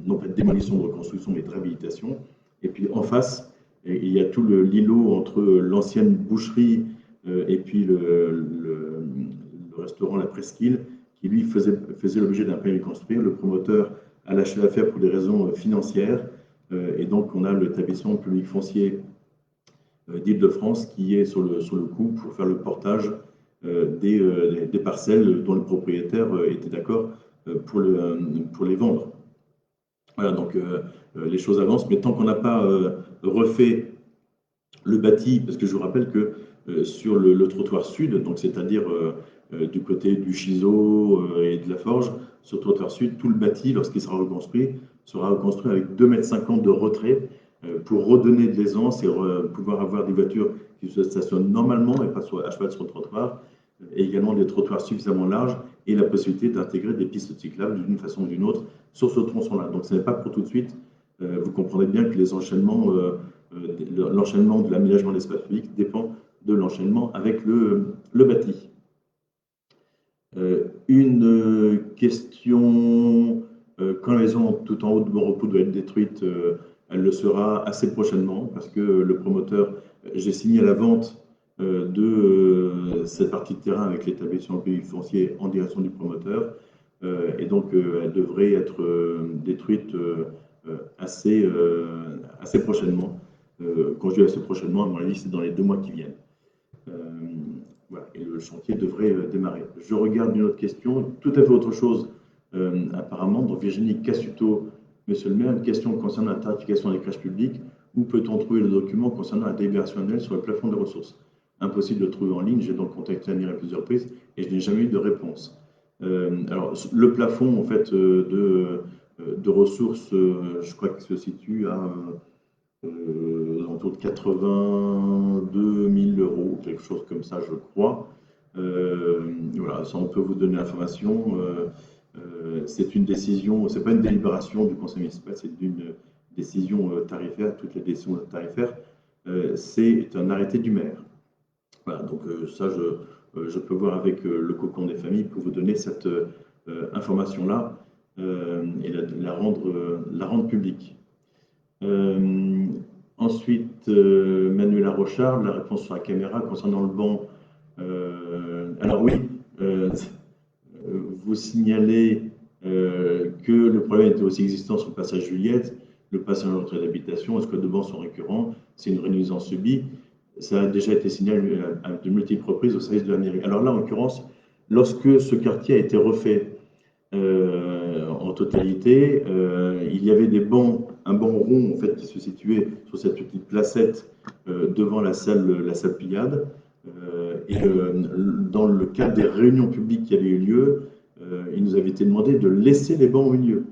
non pas de démolition, de reconstruction, mais de réhabilitation. Et puis en face, il y a tout l'îlot entre l'ancienne boucherie et puis le restaurant La Presqu'île, qui lui faisait l'objet d'un permis de construire. Le promoteur a lâché l'affaire pour des raisons financières. Et donc on a l'établissement public foncier d'Île-de-France qui est sur le coup pour faire le portage des parcelles dont le propriétaire était d'accord pour les vendre. Voilà, donc les choses avancent, mais tant qu'on n'a pas refait le bâti, parce que je vous rappelle que sur le trottoir sud, donc c'est-à-dire du côté du Chiseau et de la Forge, sur le trottoir sud, tout le bâti, lorsqu'il sera reconstruit avec 2,50 m de retrait pour redonner de l'aisance et pouvoir avoir des voitures qui se stationnent normalement et pas à cheval sur le trottoir, et également des trottoirs suffisamment larges et la possibilité d'intégrer des pistes cyclables d'une façon ou d'une autre sur ce tronçon-là. Donc ce n'est pas pour tout de suite. Vous comprendrez bien que l'enchaînement de l'aménagement de l'espace public dépend de l'enchaînement avec le bâti. Une question, quand la maison tout en haut de Bon Repos doit être détruite, elle le sera assez prochainement parce que le promoteur, j'ai signé la vente de cette partie de terrain avec l'établissement public foncier en direction du promoteur et donc elle devrait être détruite assez prochainement. Quand je dis assez prochainement, à mon avis, c'est dans les 2 mois qui viennent. Voilà, et le chantier devrait démarrer. Je regarde une autre question, tout à fait autre chose, apparemment. Donc Virginie Cassuto, Monsieur le maire, une question concernant la tarification des crèches publiques. Où peut-on trouver le document concernant la délibération annuelle sur le plafond des ressources? impossible de trouver en ligne. J'ai donc contacté Annie à plusieurs reprises et je n'ai jamais eu de réponse. Alors, le plafond en fait, de ressources, je crois qu'il se situe à autour de 82 000 euros, quelque chose comme ça, je crois. Voilà, ça on peut vous donner l'information. C'est une décision, c'est pas une délibération du conseil municipal, c'est une décision tarifaire. Toutes les décisions tarifaires, c'est un arrêté du maire. Voilà, donc ça, je peux voir avec le cocon des familles pour vous donner cette information-là et la rendre publique. Ensuite, Manuela Rochard, la réponse sur la caméra concernant le banc. Alors oui, vous signalez que le problème était aussi existant sur le passage Juliette, le passage en entrée d'habitation, est-ce que de bancs sont récurrents, c'est une rénuisance subie. Ça a déjà été signalé à de multiples reprises au service de la mairie. Alors là, en l'occurrence, lorsque ce quartier a été refait en totalité, il y avait des bancs, un banc rond en fait qui se situait sur cette petite placette devant la salle Piliade. Et dans le cadre des réunions publiques qui avaient eu lieu, il nous avait été demandé de laisser les bancs au milieu.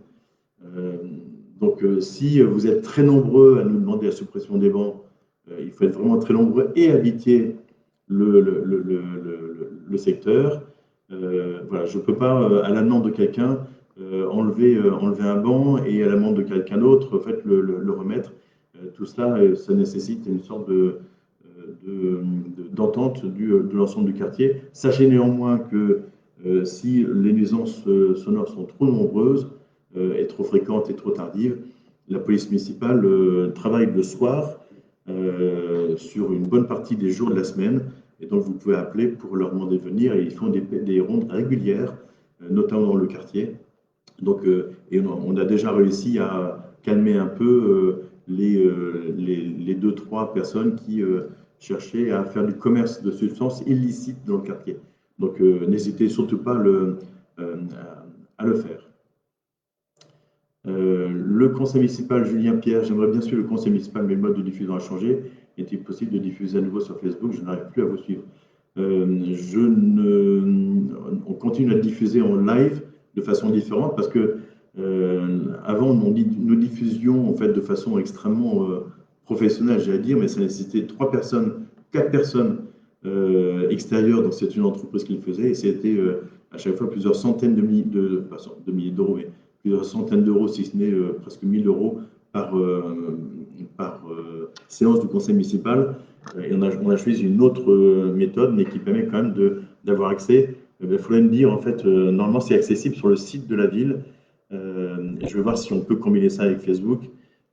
Donc si vous êtes très nombreux à nous demander la suppression des bancs, il faut être vraiment très nombreux et habiter le secteur. Voilà, je ne peux pas, à la demande de quelqu'un, enlever un banc et à la demande de quelqu'un d'autre, en fait, le remettre. Tout cela, ça nécessite une sorte d'entente de l'ensemble du quartier. Sachez néanmoins que si les nuisances sonores sont trop nombreuses et trop fréquentes et trop tardives, la police municipale travaille le soir sur une bonne partie des jours de la semaine. Et donc, vous pouvez appeler pour leur demander de venir. Et ils font des rondes régulières, notamment dans le quartier. Donc, et on a déjà réussi à calmer un peu les 2-3 personnes qui cherchaient à faire du commerce de substances illicites dans le quartier. Donc, n'hésitez surtout pas à le faire. Le conseil municipal Julien Pierre, j'aimerais bien suivre le conseil municipal, mais le mode de diffusion a changé. Est-il possible de diffuser à nouveau sur Facebook? Je n'arrive plus à vous suivre. On continue à diffuser en live de façon différente parce que avant nous diffusions en fait de façon extrêmement professionnelle, j'allais dire, mais ça nécessitait 3 personnes, 4 personnes extérieures. Donc c'est une entreprise qui le faisait et c'était à chaque fois plusieurs centaines de milliers d'euros, mais plusieurs centaines d'euros, si ce n'est presque 1000 euros par séance du conseil municipal. Et on a choisi une autre méthode, mais qui permet quand même d'avoir accès. Il faudrait me dire, en fait, normalement, c'est accessible sur le site de la ville. Je vais voir si on peut combiner ça avec Facebook.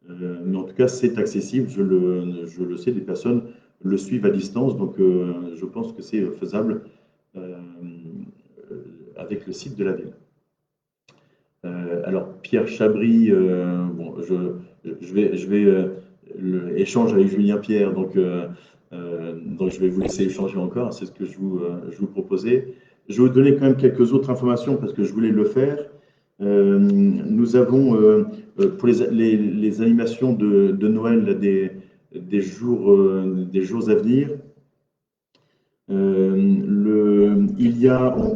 Mais en tout cas, c'est accessible. Je le sais, des personnes le suivent à distance. Donc, je pense que c'est faisable avec le site de la ville. Alors, Pierre Chabry, bon, je vais échanger avec Julien Pierre, donc je vais vous laisser échanger encore, c'est ce que je vous proposais. Je vais vous donner quand même quelques autres informations parce que je voulais le faire. Nous avons, pour les animations de Noël des jours à venir,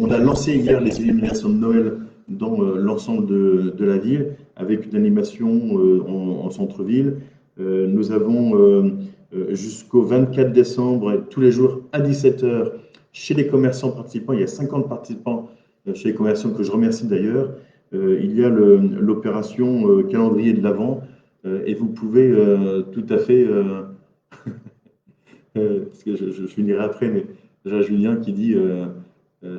on a lancé hier les illuminations de Noël dans l'ensemble de la ville, avec une animation en centre-ville. Nous avons jusqu'au 24 décembre, tous les jours à 17 h, chez les commerçants participants, il y a 50 participants chez les commerçants que je remercie d'ailleurs, il y a l'opération calendrier de l'Avent, et vous pouvez tout à fait, parce que je finirai après, mais déjà Julien qui dit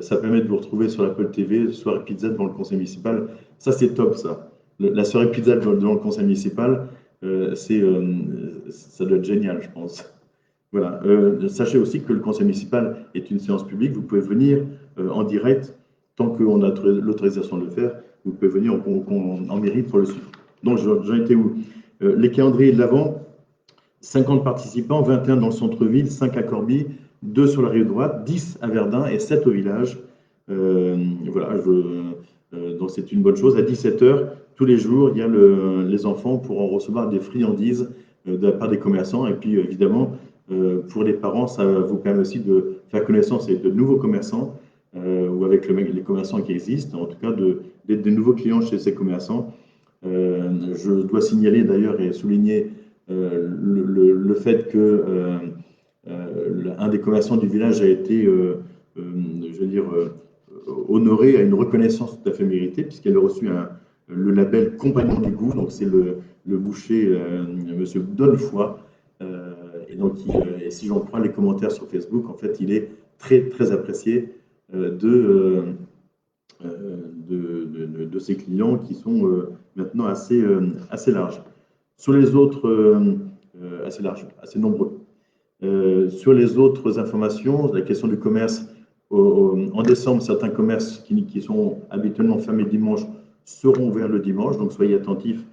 ça permet de vous retrouver sur l'Apple TV, soirée pizza devant le conseil municipal. Ça, c'est top, ça. La soirée pizza devant le conseil municipal, ça doit être génial, je pense. Voilà. Sachez aussi que le conseil municipal est une séance publique. Vous pouvez venir en direct, tant qu'on a l'autorisation de le faire. Vous pouvez venir en mairie pour le suivre. Donc, j'en étais où? Les calendriers de l'Avent, 50 participants, 21 dans le centre-ville, 5 à Corbie, 2 sur la rive droite, 10 à Verdun et 7 au village. Voilà, donc c'est une bonne chose. À 17 h, tous les jours, il y a les enfants pourront recevoir des friandises de la part des commerçants. Et puis, évidemment, pour les parents, ça vous permet aussi de faire connaissance avec de nouveaux commerçants ou avec les commerçants qui existent, en tout cas d'être de nouveaux clients chez ces commerçants. Je dois signaler d'ailleurs et souligner le fait que un des commerçants du village a été, je veux dire, honoré à une reconnaissance tout à fait méritée, puisqu'elle a reçu le label Compagnon du goût. Donc c'est le boucher, Monsieur Donnefoy. Et donc, et si j'en crois les commentaires sur Facebook, en fait, il est très très apprécié de ses clients qui sont maintenant assez larges. Sur les autres, assez larges, assez nombreux. Sur les autres informations, la question du commerce, en décembre, certains commerces qui sont habituellement fermés dimanche seront ouverts le dimanche, donc soyez attentifs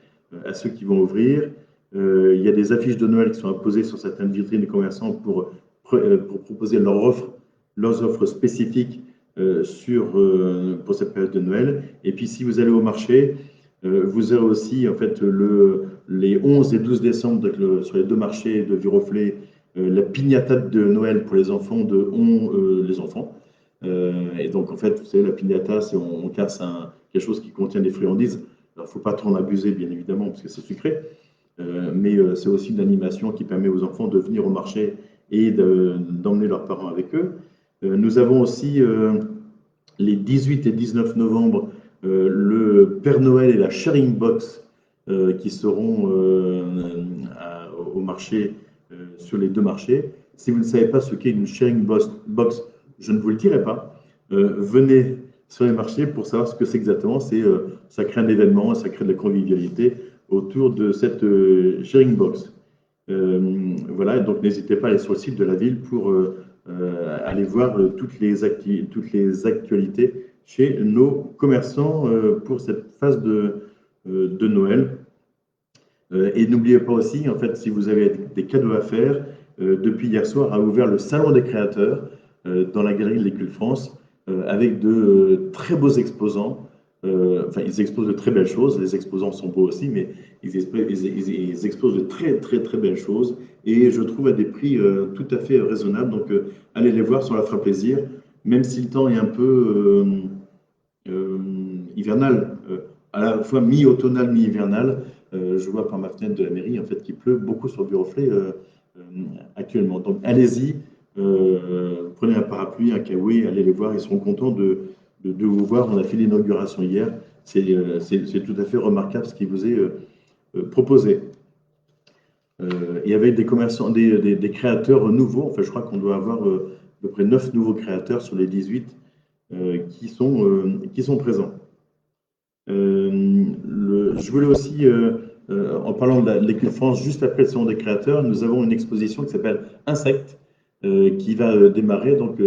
à ceux qui vont ouvrir. Il y a des affiches de Noël qui sont apposées sur certaines vitrines des commerçants pour proposer leurs offres spécifiques pour cette période de Noël. Et puis si vous allez au marché, vous aurez aussi en fait les 11 et 12 décembre sur les deux marchés de Viroflay, la piñata de Noël pour les enfants les enfants. Et donc en fait, vous savez, la piñata, c'est on casse quelque chose qui contient des friandises. Alors il ne faut pas trop en abuser, bien évidemment, parce que c'est sucré. Mais c'est aussi une animation qui permet aux enfants de venir au marché et d'emmener leurs parents avec eux. Nous avons aussi les 18 et 19 novembre le Père Noël et la Sharing Box qui seront au marché, sur les deux marchés. Si vous ne savez pas ce qu'est une Sharing Box, je ne vous le dirai pas. Venez sur les marchés pour savoir ce que c'est exactement. Ça crée un événement, ça crée de la convivialité autour de cette Sharing Box. Voilà, donc n'hésitez pas à aller sur le site de la ville pour aller voir toutes les actualités chez nos commerçants pour cette phase de Noël. Et n'oubliez pas aussi, en fait, si vous avez des cadeaux à faire, depuis hier soir a ouvert le Salon des créateurs dans la galerie de l'École France avec de très beaux exposants. Enfin, ils exposent de très belles choses. Les exposants sont beaux aussi, mais ils exposent de très, très, très belles choses. Et je trouve à des prix tout à fait raisonnables. Donc, allez les voir, ça leur fera plaisir. Même si le temps est un peu hivernal, à la fois mi-automnal, mi-hivernal, je vois par ma fenêtre de la mairie en fait, qu'il pleut beaucoup sur Viroflay actuellement. Donc, allez-y. Prenez un parapluie, un kawaii, allez les voir, ils seront contents de vous voir. On a fait l'inauguration hier, c'est tout à fait remarquable ce qui vous est proposé. Il y avait des commerçants, des créateurs nouveaux, enfin je crois qu'on doit avoir à peu près 9 nouveaux créateurs sur les 18 qui sont présents. Je voulais aussi, en parlant de l'École France, juste après le Salon des créateurs, nous avons une exposition qui s'appelle Insectes, qui va démarrer donc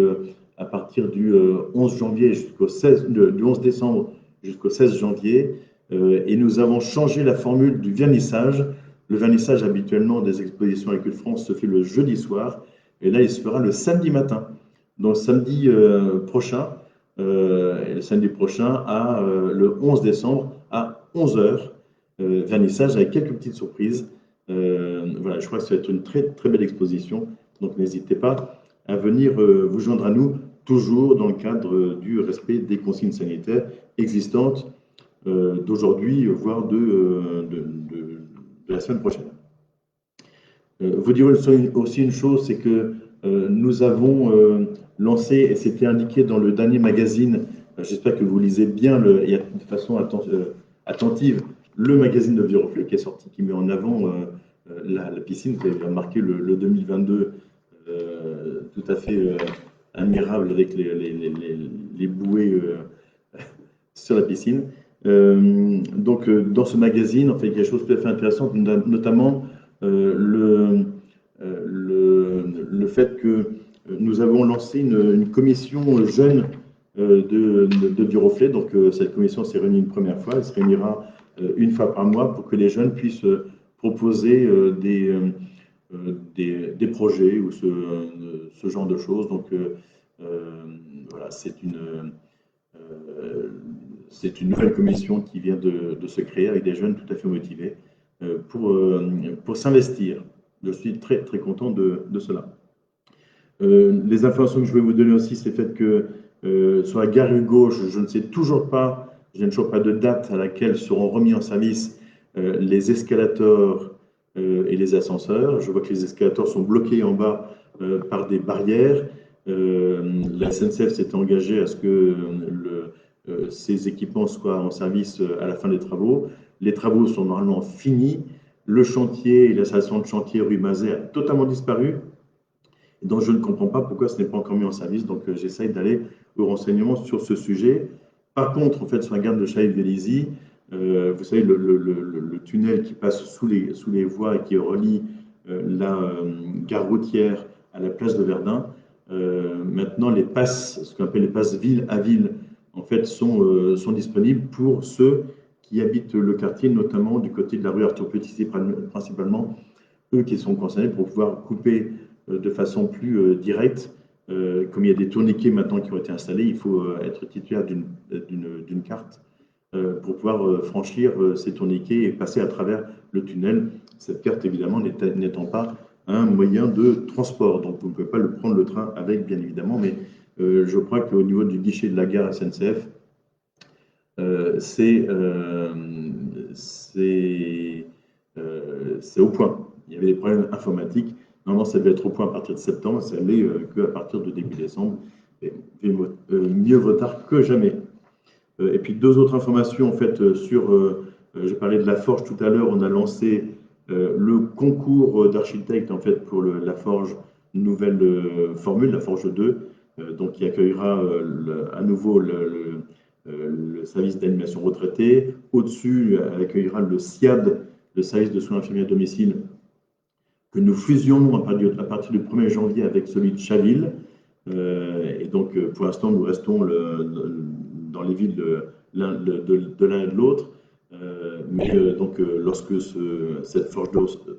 à partir du 11 janvier du 11 décembre jusqu'au 16 janvier. Et nous avons changé la formule du vernissage. Le vernissage habituellement des expositions à l'École France se fait le jeudi soir. Et là, il se fera le samedi matin. Donc samedi prochain, le le 11 décembre à 11 h. Vernissage avec quelques petites surprises. Voilà, je crois que ça va être une très, très belle exposition. Donc n'hésitez pas à venir vous joindre à nous, toujours dans le cadre du respect des consignes sanitaires existantes d'aujourd'hui, voire de la semaine prochaine. Vous dire aussi une chose, c'est que nous avons lancé, et c'était indiqué dans le dernier magazine, j'espère que vous lisez bien et de façon attentive, le magazine de Viroflay qui est sorti, qui met en avant la piscine, qui a marqué le 2022 tout à fait admirable avec les bouées sur la piscine. Donc, dans ce magazine, on fait quelque chose de tout à fait intéressant, notamment le fait que nous avons lancé une commission jeune de Viroflay. Donc, cette commission s'est réunie une première fois, elle se réunira une fois par mois pour que les jeunes puissent proposer des projets ou ce genre de choses. Donc, voilà, c'est une nouvelle commission qui vient de se créer avec des jeunes tout à fait motivés pour s'investir. je suis très très content de cela. Les informations que je vais vous donner aussi, c'est le fait que sur la gare gauche, je ne sais toujours pas, je n'ai toujours pas de date à laquelle seront remis en service les escalators et les ascenseurs. Je vois que les escalators sont bloqués en bas par des barrières. La SNCF s'est engagée à ce que ces équipements soient en service à la fin des travaux. Les travaux sont normalement finis. Le chantier et l'installation de chantier rue Mazet a totalement disparu. Donc je ne comprends pas pourquoi ce n'est pas encore mis en service. Donc j'essaye d'aller au renseignement sur ce sujet. Par contre, en fait, sur la gare de Chailly-Vélizy, vous savez, le tunnel qui passe sous les voies et qui relie la gare routière à la place de Verdun, maintenant les passes, ce qu'on appelle les passes ville à ville, en fait, sont disponibles pour ceux qui habitent le quartier, notamment du côté de la rue Arthur Petit, principalement, eux qui sont concernés pour pouvoir couper de façon plus directe. Comme il y a des tourniquets maintenant qui ont été installés, il faut être titulaire d'une carte pour pouvoir franchir ces tourniquets et passer à travers le tunnel. Cette carte, évidemment, n'étant pas un moyen de transport. Donc, vous ne pouvez pas le prendre le train avec, bien évidemment, mais je crois qu'au niveau du guichet de la gare SNCF, c'est au point. Il y avait des problèmes informatiques. Normalement, ça devait être au point à partir de septembre, ça l'est qu'à partir de début décembre. Et, mieux vaut tard que jamais. Et puis deux autres informations en fait sur. J'ai parlé de la Forge tout à l'heure. On a lancé le concours d'architectes en fait pour la Forge nouvelle formule, la Forge 2, donc qui accueillera à nouveau le service d'animation retraité. Au-dessus, elle accueillera le SIAD, le service de soins infirmiers à domicile, que nous fusionnons à partir du 1er janvier avec celui de Chaville. Et donc, pour l'instant, nous restons dans les villes de l'un et de l'autre. Mais donc, lorsque cette Forge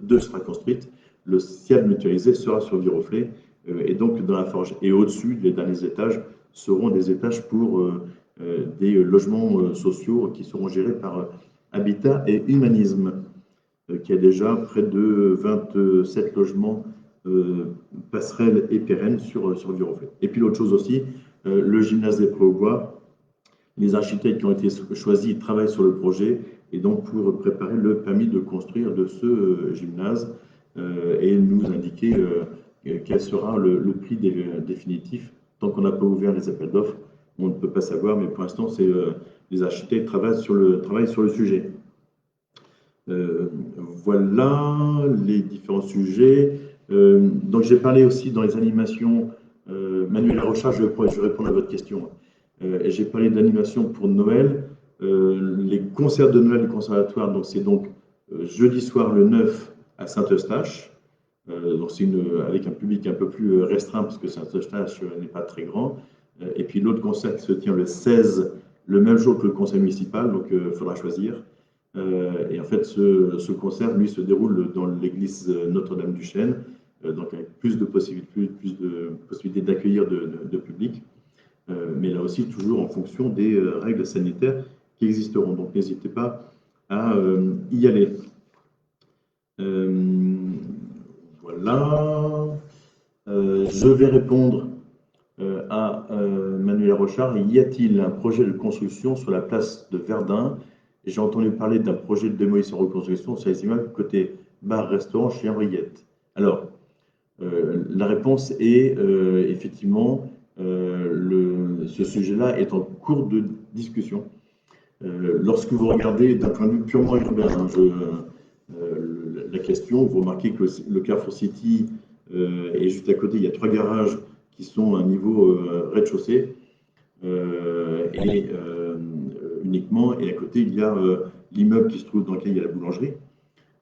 2 sera construite, le SIAD mutualisé sera sur Viroflay. Et donc, dans la Forge. Et au-dessus, les derniers étages seront des étages pour des logements sociaux qui seront gérés par Habitat et Humanisme, qui a déjà près de 27 logements passerelles et pérennes sur Viroflay. Et puis l'autre chose aussi, le gymnase des Prés-aux-Bois, les architectes qui ont été choisis travaillent sur le projet et donc pour préparer le permis de construire de ce gymnase et nous indiquer quel sera le prix définitif. Tant qu'on n'a pas ouvert les appels d'offres, on ne peut pas savoir, mais pour l'instant, les architectes travaillent sur le sujet. Voilà les différents sujets. Donc j'ai parlé aussi dans les animations, Manuel Rochard, je vais répondre à votre question. J'ai parlé d'animation pour Noël. Les concerts de Noël du conservatoire, donc c'est donc jeudi soir le 9 à Saint-Eustache. Donc c'est avec un public un peu plus restreint parce que Saint-Eustache n'est pas très grand. Et puis l'autre concert qui se tient le 16, le même jour que le conseil municipal, donc il faudra choisir. Et en fait, ce concert, lui, se déroule dans l'église Notre-Dame-du-Chêne, donc avec plus de possibilités d'accueillir de public, mais là aussi toujours en fonction des règles sanitaires qui existeront. Donc n'hésitez pas à y aller. Voilà. Je vais répondre à Manuel Rochard. Y a-t-il un projet de construction sur la place de Verdun? J'ai entendu parler d'un projet de démolition reconstruction sur les immeubles côté bar-restaurant chez Henriette. Alors, la réponse est effectivement, ce sujet-là est en cours de discussion. Lorsque vous regardez d'un point de vue purement urbain, la question, vous remarquez que le Carrefour City est juste à côté, il y a 3 garages qui sont à un niveau rez-de-chaussée. Uniquement, et à côté, il y a l'immeuble qui se trouve dans lequel il y a la boulangerie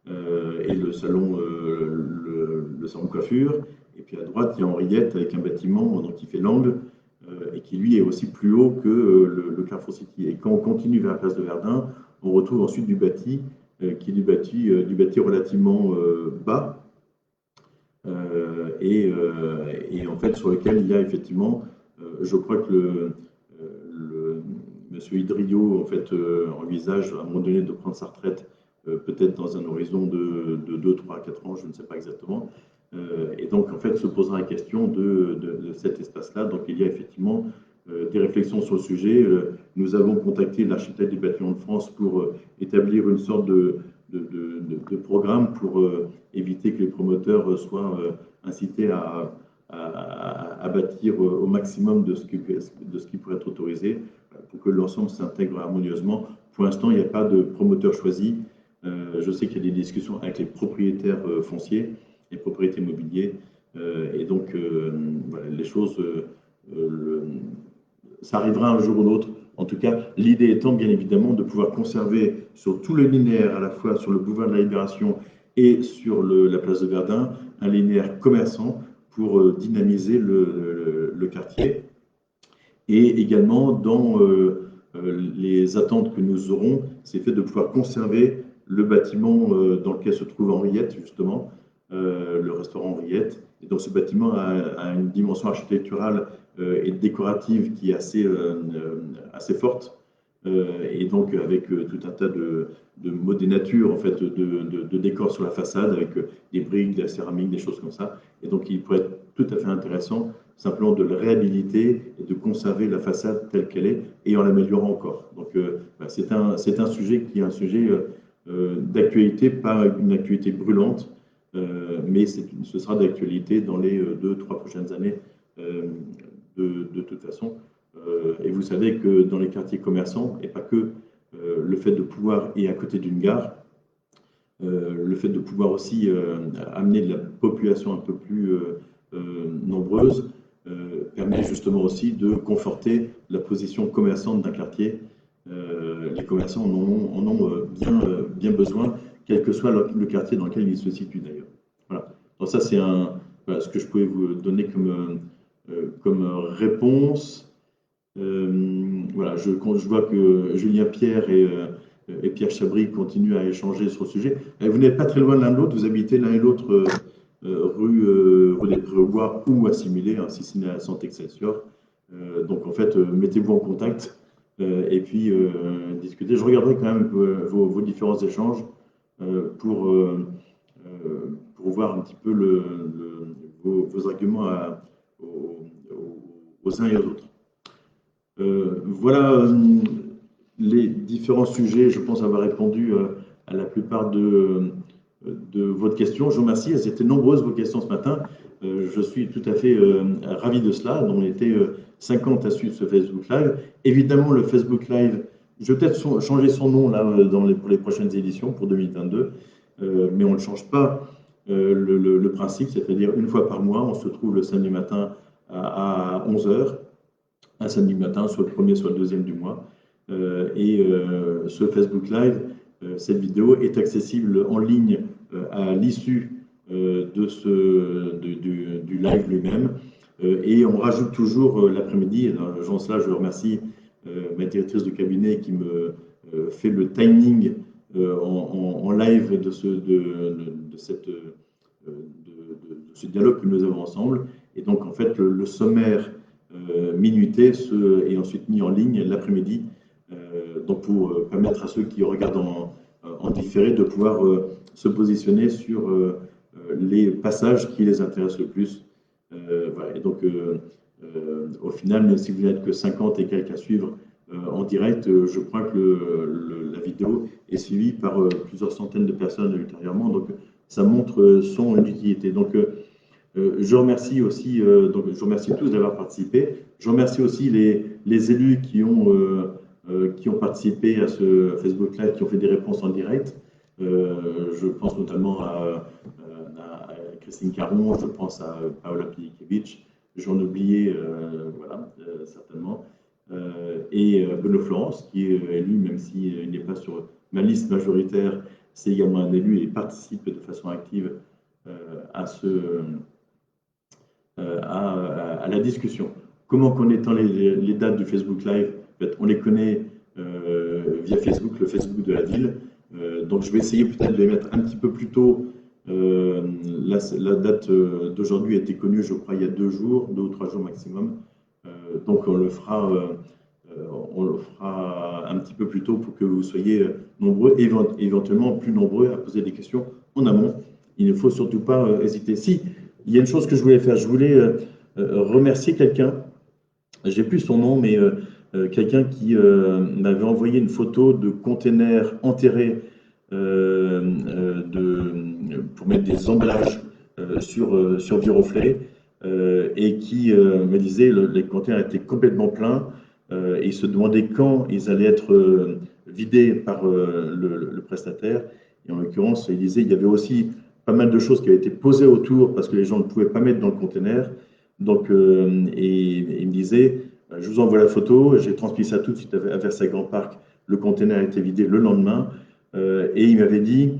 et le salon de coiffure. Et puis à droite, il y a Henriette avec un bâtiment donc, qui fait l'angle et qui lui est aussi plus haut que le Carrefour City. Et quand on continue vers la place de Verdun, on retrouve ensuite du bâti qui est du bâti relativement bas et en fait sur lequel il y a effectivement, je crois que Monsieur Hydrio en fait envisage à un moment donné de prendre sa retraite peut-être dans un horizon de 2, 3, 4 ans, je ne sais pas exactement. Et donc, en fait, se posera la question de cet espace-là. Donc, il y a effectivement des réflexions sur le sujet. Nous avons contacté l'architecte du bâtiment de France pour établir une sorte de programme pour éviter que les promoteurs soient incités à bâtir au maximum de ce qui pourrait être autorisé pour que l'ensemble s'intègre harmonieusement. Pour l'instant, il n'y a pas de promoteur choisi. Je sais qu'il y a des discussions avec les propriétaires fonciers, les propriétaires immobiliers, et donc voilà, les choses, ça arrivera un jour ou l'autre. En tout cas, l'idée étant bien évidemment de pouvoir conserver sur tout le linéaire, à la fois sur le boulevard de la Libération et sur la place de Verdun, un linéaire commerçant pour dynamiser le quartier. Et également, dans les attentes que nous aurons, c'est fait de pouvoir conserver le bâtiment dans lequel se trouve Henriette, justement, le restaurant Henriette. Et donc ce bâtiment a une dimension architecturale et décorative qui est assez forte. Et donc avec tout un tas de mots des natures, en fait, de décors sur la façade, avec des briques, de la céramique, des choses comme ça. Et donc il pourrait être tout à fait intéressant simplement de le réhabiliter et de conserver la façade telle qu'elle est et en l'améliorant encore. Donc c'est un sujet qui est un sujet d'actualité, pas une actualité brûlante, mais ce sera d'actualité dans les 2-3 prochaines années de toute façon. Et vous savez que dans les quartiers commerçants, et pas que, le fait de pouvoir, et à côté d'une gare, le fait de pouvoir aussi amener de la population un peu plus nombreuse permet justement aussi de conforter la position commerçante d'un quartier. Les commerçants en ont bien besoin, quel que soit le quartier dans lequel ils se situent d'ailleurs. Voilà. Donc ça, c'est voilà, ce que je pouvais vous donner comme réponse. Voilà, je vois que Julien Pierre et Pierre Chabry continuent à échanger sur le sujet. Vous n'êtes pas très loin l'un de l'autre, vous habitez l'un et l'autre rue des Prévots ou assimilés, hein, si ce n'est à Saint-Excelsior. Donc en fait, mettez-vous en contact et puis discutez. Je regarderai quand même vos différents échanges pour voir un petit peu vos arguments aux uns et aux autres. Voilà les différents sujets. Je pense avoir répondu à la plupart de votre question. Je vous remercie. Elles étaient nombreuses, vos questions ce matin. Je suis tout à fait ravi de cela. On était 50 à suivre ce Facebook Live. Évidemment, le Facebook Live, je vais peut-être changer son nom là, pour les prochaines éditions, pour 2022, mais on ne change pas le principe, c'est-à-dire une fois par mois, on se trouve le samedi matin à 11h, un samedi matin, soit le premier, soit le deuxième du mois. Et ce Facebook Live, cette vidéo est accessible en ligne à l'issue du live lui-même. Et on rajoute toujours l'après-midi. Et dans l'agence-là, je remercie ma directrice de cabinet qui me fait le timing en live de ce dialogue que nous avons ensemble. Et donc, en fait, le sommaire minuté est ensuite mis en ligne l'après-midi. Donc, pour permettre à ceux qui regardent en différé de pouvoir se positionner sur les passages qui les intéressent le plus. Voilà. Et donc, au final, même si vous n'êtes que 50 et quelques à suivre en direct, je crois que la vidéo est suivie par plusieurs centaines de personnes ultérieurement. Donc, ça montre son utilité. Donc, je remercie aussi, je remercie tous d'avoir participé. Je remercie aussi les élus qui ont participé à ce Facebook Live, qui ont fait des réponses en direct. Je pense notamment à Christine Caron, je pense à Paola Pilikiewicz, j'en oubliais, voilà, certainement, et Benoît Florence, qui est élu, même s'il n'est pas sur ma liste majoritaire, c'est également un élu et participe de façon active à la discussion. Comment connaît-on les dates du Facebook Live? En fait, on les connaît via Facebook, le Facebook de la ville. Donc je vais essayer peut-être de les mettre un petit peu plus tôt. La date d'aujourd'hui a été connue, je crois, il y a 2 jours, 2 ou 3 jours maximum. Donc on le fera on le fera un petit peu plus tôt pour que vous soyez nombreux, éventuellement plus nombreux à poser des questions en amont. Il ne faut surtout pas hésiter. Si, il y a une chose que je voulais faire, je voulais remercier quelqu'un, j'ai plus son nom, mais quelqu'un qui m'avait envoyé une photo de containers enterrés pour mettre des emballages sur Viroflay et qui me disait que les containers étaient complètement pleins et il se demandait quand ils allaient être vidés par le prestataire. Et en l'occurrence, il disait qu'il y avait aussi pas mal de choses qui avaient été posées autour parce que les gens ne pouvaient pas mettre dans le container. Donc, et il me disait, je vous envoie la photo, j'ai transmis ça tout de suite à Versailles Grand Parc, le container a été vidé le lendemain, et il m'avait dit,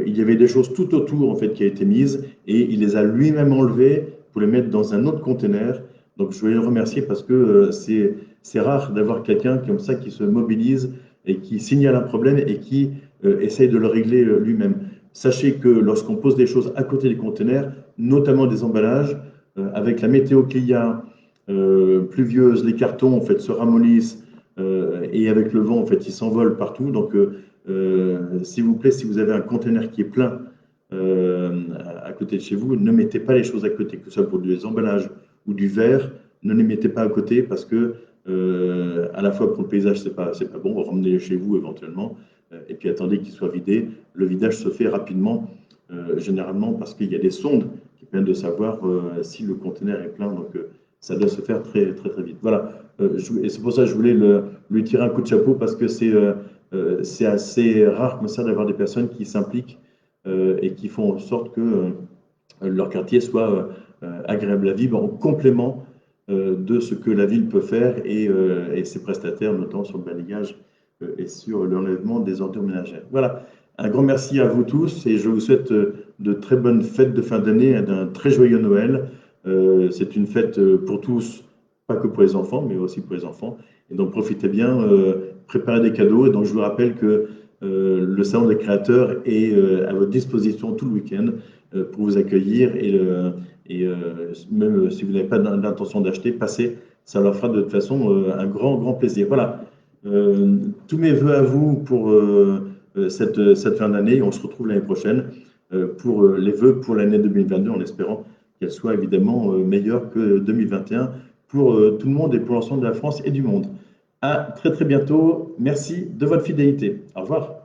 il y avait des choses tout autour en fait qui a été mises, et il les a lui-même enlevées pour les mettre dans un autre container. Donc je voulais le remercier parce que c'est rare d'avoir quelqu'un comme ça qui se mobilise et qui signale un problème et qui essaye de le régler lui-même. Sachez que lorsqu'on pose des choses à côté des containers, notamment des emballages, avec la météo qu'il y a, pluvieuse, les cartons en fait se ramollissent et avec le vent en fait ils s'envolent partout. Donc s'il vous plaît, si vous avez un conteneur qui est plein à côté de chez vous, ne mettez pas les choses à côté, que ce soit pour des emballages ou du verre, ne les mettez pas à côté parce que à la fois pour le paysage c'est pas bon, ramenez-les chez vous éventuellement et puis attendez qu'il soit vidé. Le vidage se fait rapidement généralement parce qu'il y a des sondes qui permettent de savoir si le conteneur est plein. Donc ça doit se faire très très très vite. Voilà. Et c'est pour ça que je voulais lui tirer un coup de chapeau parce que c'est assez rare comme ça d'avoir des personnes qui s'impliquent et qui font en sorte que leur quartier soit agréable à vivre en complément de ce que la ville peut faire et ses prestataires, notamment sur le balayage et sur l'enlèvement des ordures ménagères. Voilà. Un grand merci à vous tous et je vous souhaite de très bonnes fêtes de fin d'année et d'un très joyeux Noël. C'est une fête pour tous, pas que pour les enfants, mais aussi pour les enfants. Et donc profitez bien, préparez des cadeaux. Et donc je vous rappelle que le Salon des créateurs est à votre disposition tout le week-end pour vous accueillir. Et même si vous n'avez pas d'intention d'acheter, passez, ça leur fera de toute façon un grand, grand plaisir. Voilà. Tous mes voeux à vous pour cette fin d'année. On se retrouve l'année prochaine pour les vœux pour l'année 2022 en espérant qu'elle soit évidemment meilleure que 2021 pour tout le monde et pour l'ensemble de la France et du monde. À très très bientôt. Merci de votre fidélité. Au revoir.